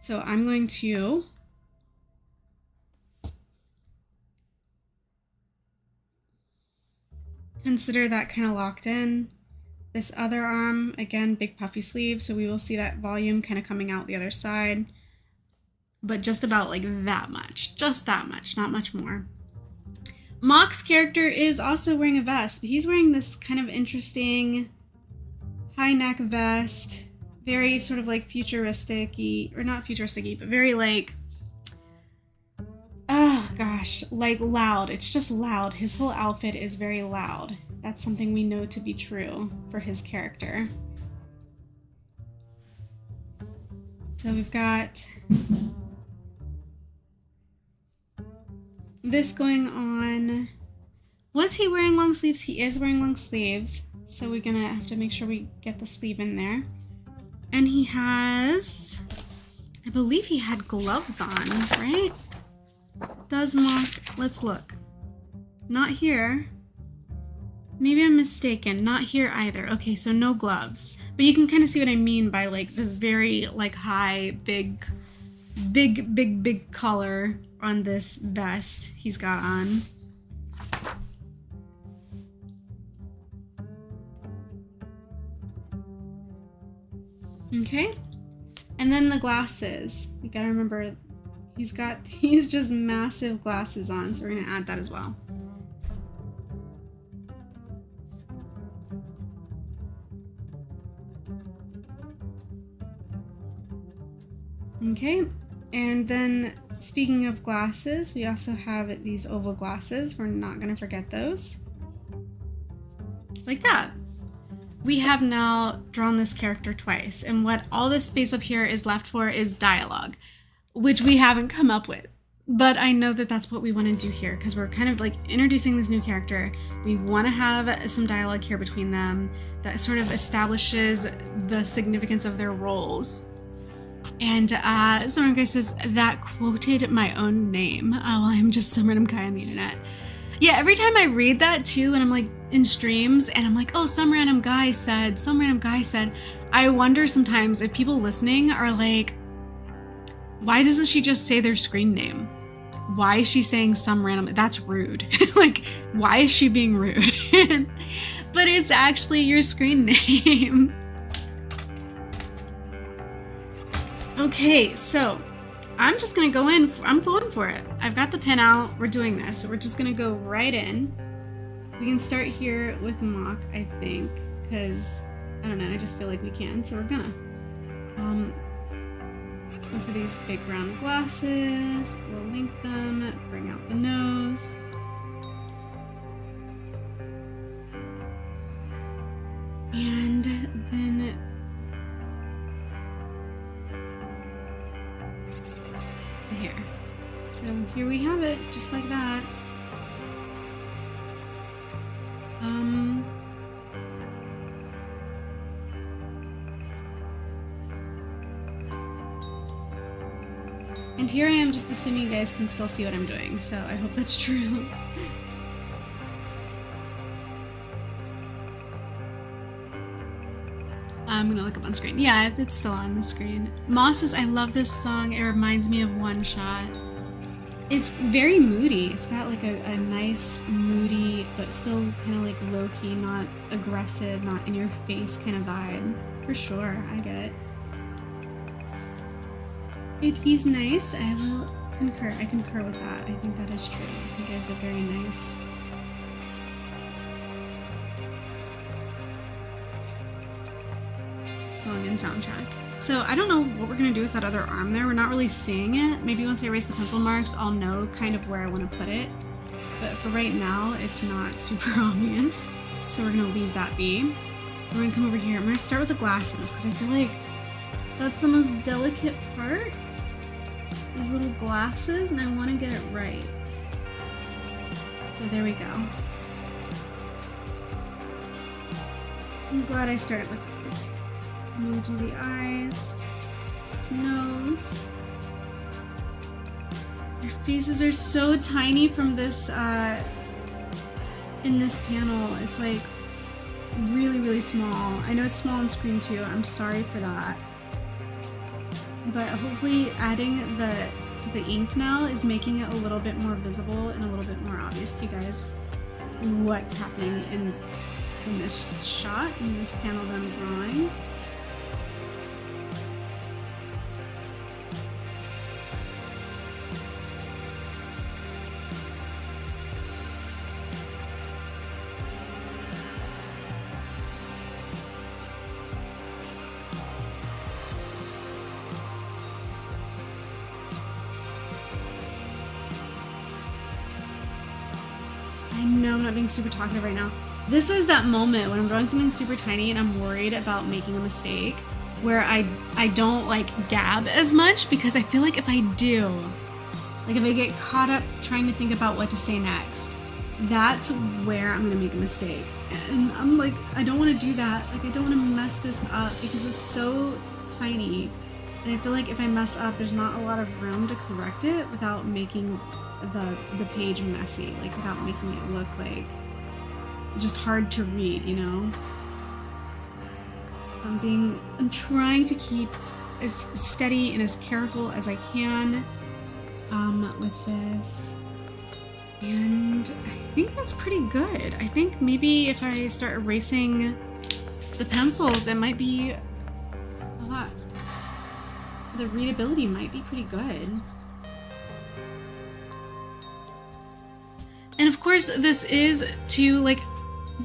So I'm going to consider that kind of locked in. This other arm, again, big puffy sleeve, so we will see that volume kind of coming out the other side, but just about like that much, just that much, not much more. Mock's character is also wearing a vest, but he's wearing this kind of interesting high neck vest, very sort of like futuristic-y, or not futuristic-y, but very like, oh gosh, like loud. It's just loud. His whole outfit is very loud. That's something we know to be true for his character. So we've got this going on. Was he wearing long sleeves? He is wearing long sleeves. So we're gonna have to make sure we get the sleeve in there. And he has, I believe he had gloves on, right? Does Mock, let's look. Not here. Maybe I'm mistaken, not here either. Okay, so no gloves. But you can kind of see what I mean by like this very like high, big collar on this vest he's got on. Okay, and then the glasses. You gotta remember, he's got these just massive glasses on, so we're gonna add that as well. Okay, and then speaking of glasses, we also have these oval glasses. We're not gonna forget those. Like that. We have now drawn this character twice, and what all this space up here is left for is dialogue, which we haven't come up with. But I know that that's what we want to do here, because we're kind of like introducing this new character. We want to have some dialogue here between them that sort of establishes the significance of their roles. And some guy says, that quoted my own name. Well, I'm just some random guy on the internet. Yeah, every time I read that too, and I'm like in streams, and I'm like, oh, some random guy said, I wonder sometimes if people listening are like, why doesn't she just say their screen name? Why is she saying some random, that's rude. Like, why is she being rude? But it's actually your screen name. Okay, so I'm just gonna go in, I'm going for it. I've got the pin out, we're doing this. So we're just gonna go right in. We can start here with mock, I think, because, I don't know, I just feel like we can, so we're gonna. Go for these big round glasses, we'll link them, bring out the nose. And then the hair. So here we have it, just like that. And here I am just assuming you guys can still see what I'm doing, so I hope that's true. I'm gonna look up on screen. Yeah, it's still on the screen. Moss says, I love this song. It reminds me of One Shot. It's very moody. It's got like a nice, moody, but still kind of like low-key, not aggressive, not in your face kind of vibe. For sure, I get it. It is nice. I will concur. I concur with that. I think that is true. I think it's a very nice. Song and soundtrack. So I don't know what we're gonna do with that other arm there. We're not really seeing it. Maybe once I erase the pencil marks, I'll know kind of where I want to put it. But for right now, it's not super obvious. So we're gonna leave that be. We're gonna come over here. I'm gonna start with the glasses because I feel like that's the most delicate part. These little glasses, and I want to get it right. So there we go. I'm glad I started with those. I'm gonna do the eyes, his nose. Your faces are so tiny from this, in this panel. It's like really, really small. I know it's small on screen too. I'm sorry for that. But hopefully adding the ink now is making it a little bit more visible and a little bit more obvious to you guys what's happening in this shot, in this panel that I'm drawing. I know I'm not being super talkative right now. This is that moment when I'm drawing something super tiny and I'm worried about making a mistake, where I don't like gab as much, because I feel like if I do, like if I get caught up trying to think about what to say next, that's where I'm gonna make a mistake. And I'm like, I don't want to do that. Like I don't want to mess this up because it's so tiny. And I feel like if I mess up, there's not a lot of room to correct it without making the page messy, like without making it look like just hard to read, you know? So I'm trying to keep as steady and as careful as I can with this. And I think that's pretty good. I think maybe if I start erasing the pencils, it might be a lot. The readability might be pretty good. And of course, this is to, like,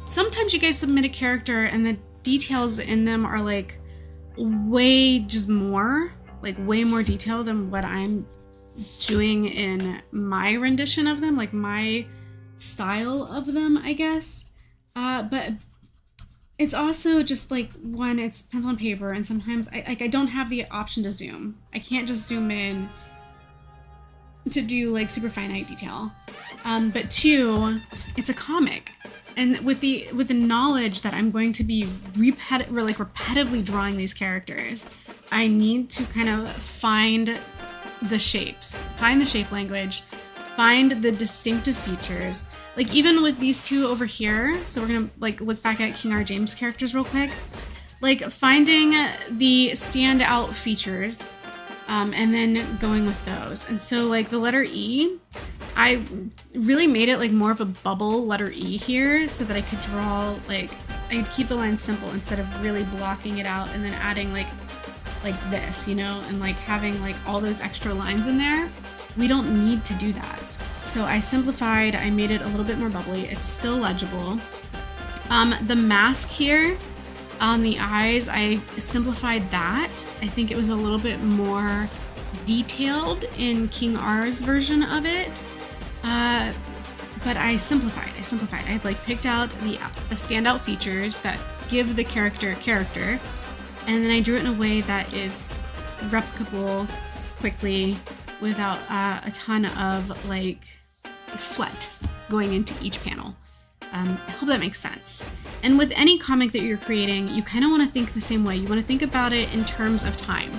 sometimes you guys submit a character and the details in them are like way just more, like way more detail than what I'm doing in my rendition of them, like my style of them, I guess. But it's also just like when it's pencil and paper, and sometimes I don't have the option to zoom. I can't just zoom in to do like super finite detail. But two, it's a comic, and with the knowledge that I'm going to be repetitively drawing these characters, I need to kind of find the shapes, find the shape language, find the distinctive features. Like even with these two over here, so we're gonna like look back at King R. James characters real quick, like finding the standout features, and then going with those. And so like the letter E, I really made it like more of a bubble letter E here so that I could draw, like, I could keep the line simple instead of really blocking it out and then adding like this, you know, and like having like all those extra lines in there. We don't need to do that. So I simplified, I made it a little bit more bubbly. It's still legible. The mask here on the eyes, I simplified that. I think it was a little bit more detailed in King R's version of it. But I simplified. I've like picked out the standout features that give the character character, and then I drew it in a way that is replicable quickly without a ton of like sweat going into each panel. I hope that makes sense. And with any comic that you're creating, you kind of want to think the same way. You want to think about it in terms of time.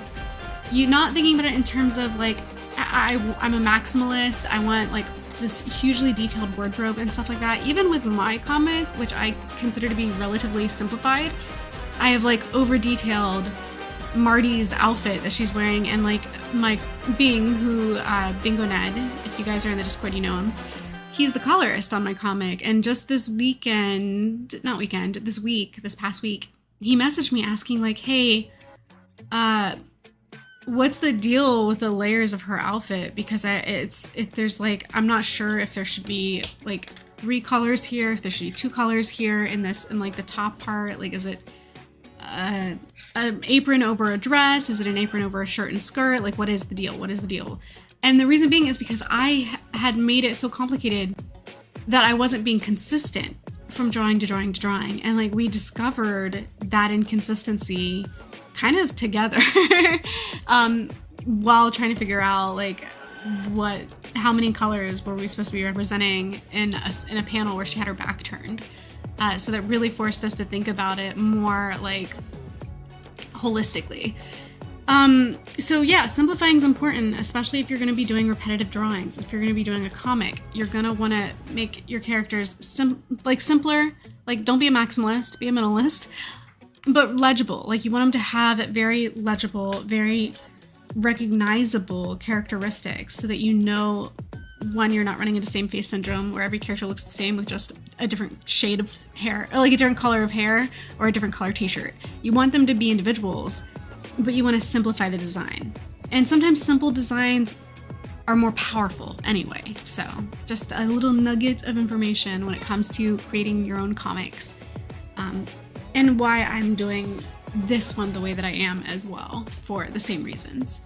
You're not thinking about it in terms of like, I'm a maximalist, I want like this hugely detailed wardrobe and stuff like that. Even with my comic, which I consider to be relatively simplified, I have like over detailed Marty's outfit that she's wearing, and like my Bingo Ned, if you guys are in the Discord, you know him. He's the colorist on my comic, and just this week, this past week, he messaged me asking like, hey, what's the deal with the layers of her outfit? Because there's like, I'm not sure if there should be like 3 colors here, if there should be 2 colors here in this, in like the top part. Like, is it an apron over a dress? Is it an apron over a shirt and skirt? Like, what is the deal? And the reason being is because I had made it so complicated that I wasn't being consistent from drawing to drawing to drawing. And like, we discovered that inconsistency kind of together while trying to figure out like how many colors were we supposed to be representing in a panel where she had her back turned. So that really forced us to think about it more like holistically. So yeah, simplifying is important, especially if you're going to be doing repetitive drawings. If you're going to be doing a comic, you're going to want to make your characters simpler. Like, don't be a maximalist, be a minimalist, but legible. Like, you want them to have very legible, very recognizable characteristics so that you know, one, you're not running into same face syndrome where every character looks the same with just a different shade of hair, or like a different color of hair or a different color t-shirt. You want them to be individuals, but you want to simplify the design. And sometimes simple designs are more powerful anyway. So just a little nugget of information when it comes to creating your own comics, and why I'm doing this one the way that I am as well, for the same reasons.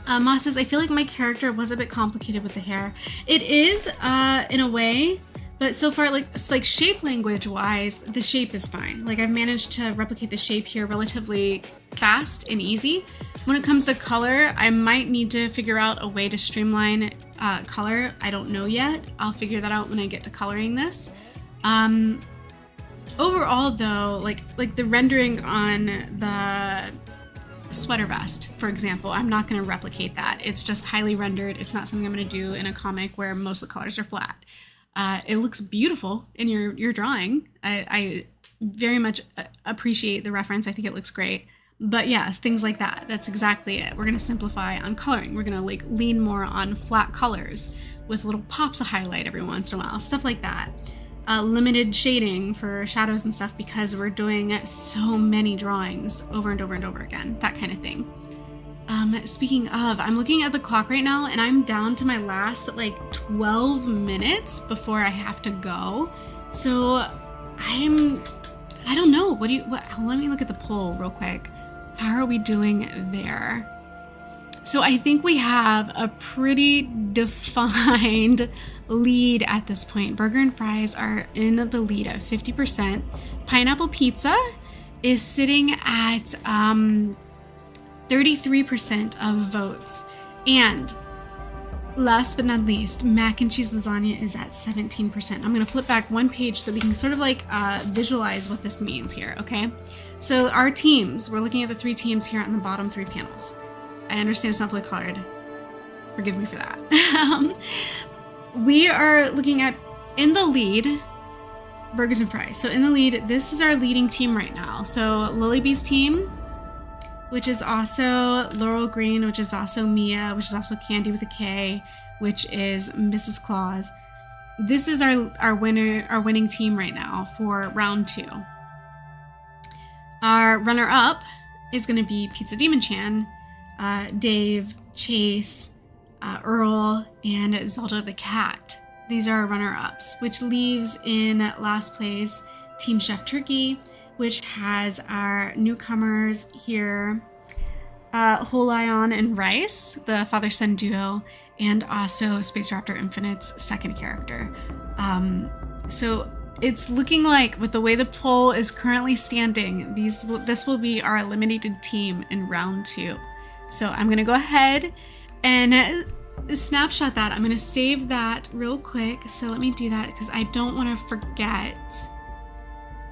Moss says, I feel like my character was a bit complicated with the hair. It is, in a way, but so far, like shape language wise, the shape is fine. Like, I've managed to replicate the shape here relatively fast and easy. When it comes to color, I might need to figure out a way to streamline color. I don't know yet. I'll figure that out when I get to coloring this. Overall though, like the rendering on the sweater vest, for example, I'm not going to replicate that. It's just highly rendered. It's not something I'm going to do in a comic where most of the colors are flat. It looks beautiful in your drawing. I very much appreciate the reference. I think it looks great. But yes, things like that. That's exactly it. We're going to simplify on coloring. We're going to like lean more on flat colors with little pops of highlight every once in a while, stuff like that. Limited shading for shadows and stuff because we're doing so many drawings over and over and over again, that kind of thing. Speaking of, I'm looking at the clock right now and I'm down to my last like 12 minutes before I have to go. So I don't know. Let me look at the poll real quick. How are we doing there? So I think we have a pretty defined lead at this point. Burger and fries are in the lead at 50%. Pineapple pizza is sitting at 33% of votes. And last but not least, mac and cheese lasagna is at 17%. I'm going to flip back one page so that we can sort of like visualize what this means here, okay? So our teams, we're looking at the 3 teams here on the bottom 3 panels. I understand it's not fully colored. Forgive me for that. We are looking at, in the lead, burgers and fries. So in the lead, this is our leading team right now. So Lily B's team, which is also Laurel Green, which is also Mia, which is also Candy with a K, which is Mrs. Claus. This is our winning team right now for round 2. Our runner-up is going to be Pizza Demon Chan, Dave, Chase, Earl, and Zelda the cat. These are our runner-ups, which leaves in last place Team Chef Turkey, which has our newcomers here, Whole Ion and Rice, the father-son duo, and also Space Raptor Infinite's second character. So it's looking like, with the way the poll is currently standing, this will be our eliminated team in round 2. So I'm gonna go ahead and snapshot that. I'm gonna save that real quick. So let me do that because I don't want to forget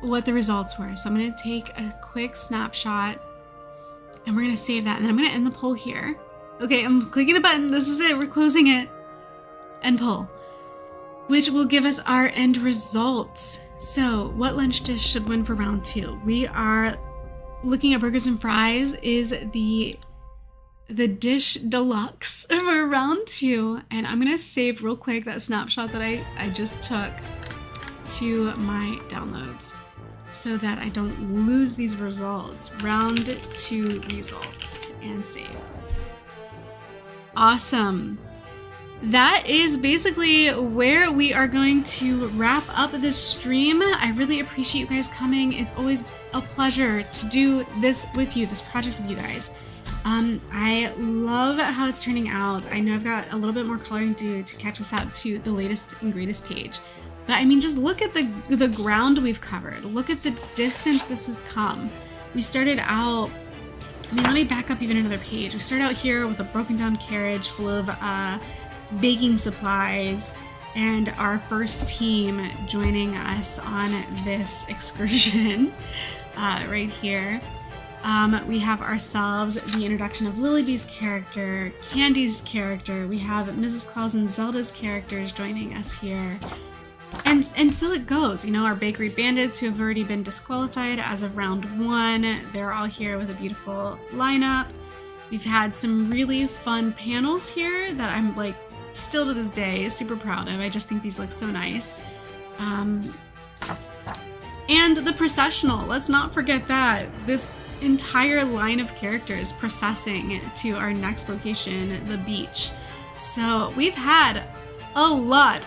what the results were. So I'm gonna take a quick snapshot and we're gonna save that. And then I'm gonna end the poll here. Okay, I'm clicking the button. This is it. We're closing it. End poll, which will give us our end results. So what lunch dish should win for round 2? We are looking at burgers and fries is the dish deluxe for round 2. And I'm gonna save real quick that snapshot that I just took to my downloads so that I don't lose these results. Round 2 results, and save. Awesome. That is basically where we are going to wrap up this stream. I really appreciate you guys coming. It's always a pleasure to do this with you, this project with you guys. I love how it's turning out. I know I've got a little bit more coloring to catch us up to the latest and greatest page. But I mean, just look at the ground we've covered. Look at the distance this has come. We started out, I mean, let me back up even another page. We started out here with a broken down carriage full of baking supplies, and our first team joining us on this excursion right here. We have ourselves the introduction of Lilybee's character, Candy's character. We have Mrs. Claus and Zelda's characters joining us here. And so it goes, you know, our bakery bandits who have already been disqualified as of round 1. They're all here with a beautiful lineup. We've had some really fun panels here that I'm like still to this day super proud of. I just think these look so nice. And the processional, let's not forget that. This entire line of characters processing to our next location, the beach. So we've had a lot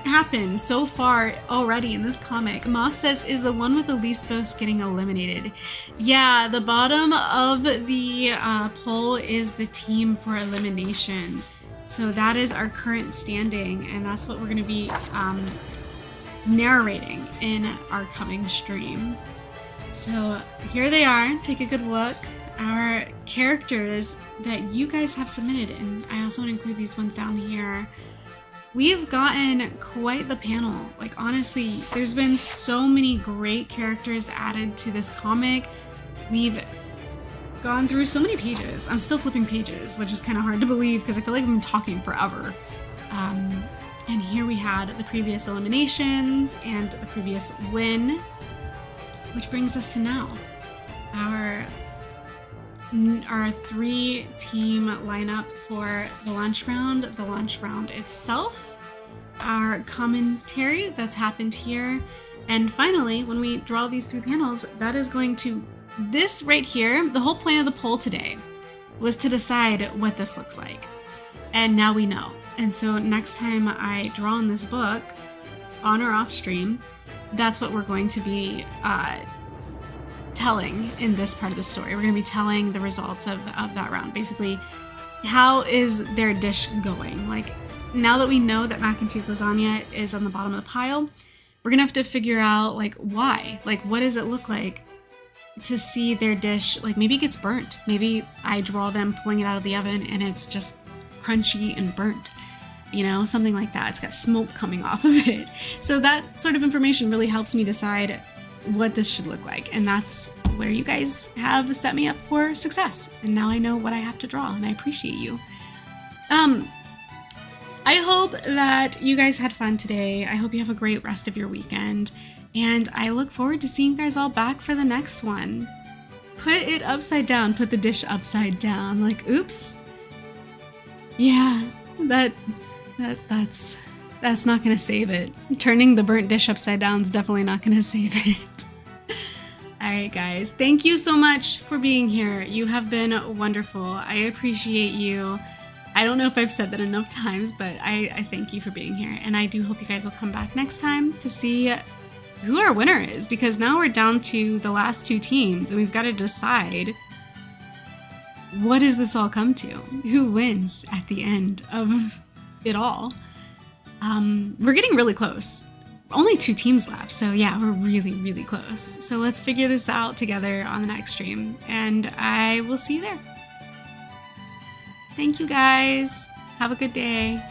happen so far already in this comic. Moss says, is the one with the least votes getting eliminated? Yeah, the bottom of the poll is the team for elimination. So that is our current standing, and that's what we're going to be narrating in our coming stream. So here they are. Take a good look. Our characters that you guys have submitted, and I also want to include these ones down here. We've gotten quite the panel. Like, honestly, there's been so many great characters added to this comic. We've gone through so many pages. I'm still flipping pages, which is kind of hard to believe because I feel like I've been talking forever. And here we had the previous eliminations and the previous win, which brings us to now. Our 3-team lineup for the lunch round itself, our commentary that's happened here, and finally, when we draw these 3 panels, that is going to, this right here, the whole point of the poll today was to decide what this looks like. And now we know. And so next time I draw in this book, on or off stream, that's what we're going to be telling in this part of the story. We're going to be telling the results of that round. Basically, how is their dish going? Like, now that we know that mac and cheese lasagna is on the bottom of the pile, we're going to have to figure out, like, why? Like, what does it look like to see their dish, like, maybe it gets burnt. Maybe I draw them pulling it out of the oven and it's just crunchy and burnt. You know, something like that. It's got smoke coming off of it. So that sort of information really helps me decide what this should look like, and that's where you guys have set me up for success, and now I know what I have to draw, and I appreciate you. I hope that you guys had fun today. I hope you have a great rest of your weekend, and I look forward to seeing you guys all back for the next one. Put it upside down. Put the dish upside down. Like, oops. Yeah, that's not gonna save it. Turning the burnt dish upside down is definitely not gonna save it. Alright guys, thank you so much for being here. You have been wonderful. I appreciate you. I don't know if I've said that enough times, but I thank you for being here. And I do hope you guys will come back next time to see who our winner is, because now we're down to the last 2 teams and we've got to decide, what does this all come to? Who wins at the end of it all? We're getting really close. Only 2 teams left, so yeah, we're really, really close. So let's figure this out together on the next stream, and I will see you there. Thank you guys. Have a good day.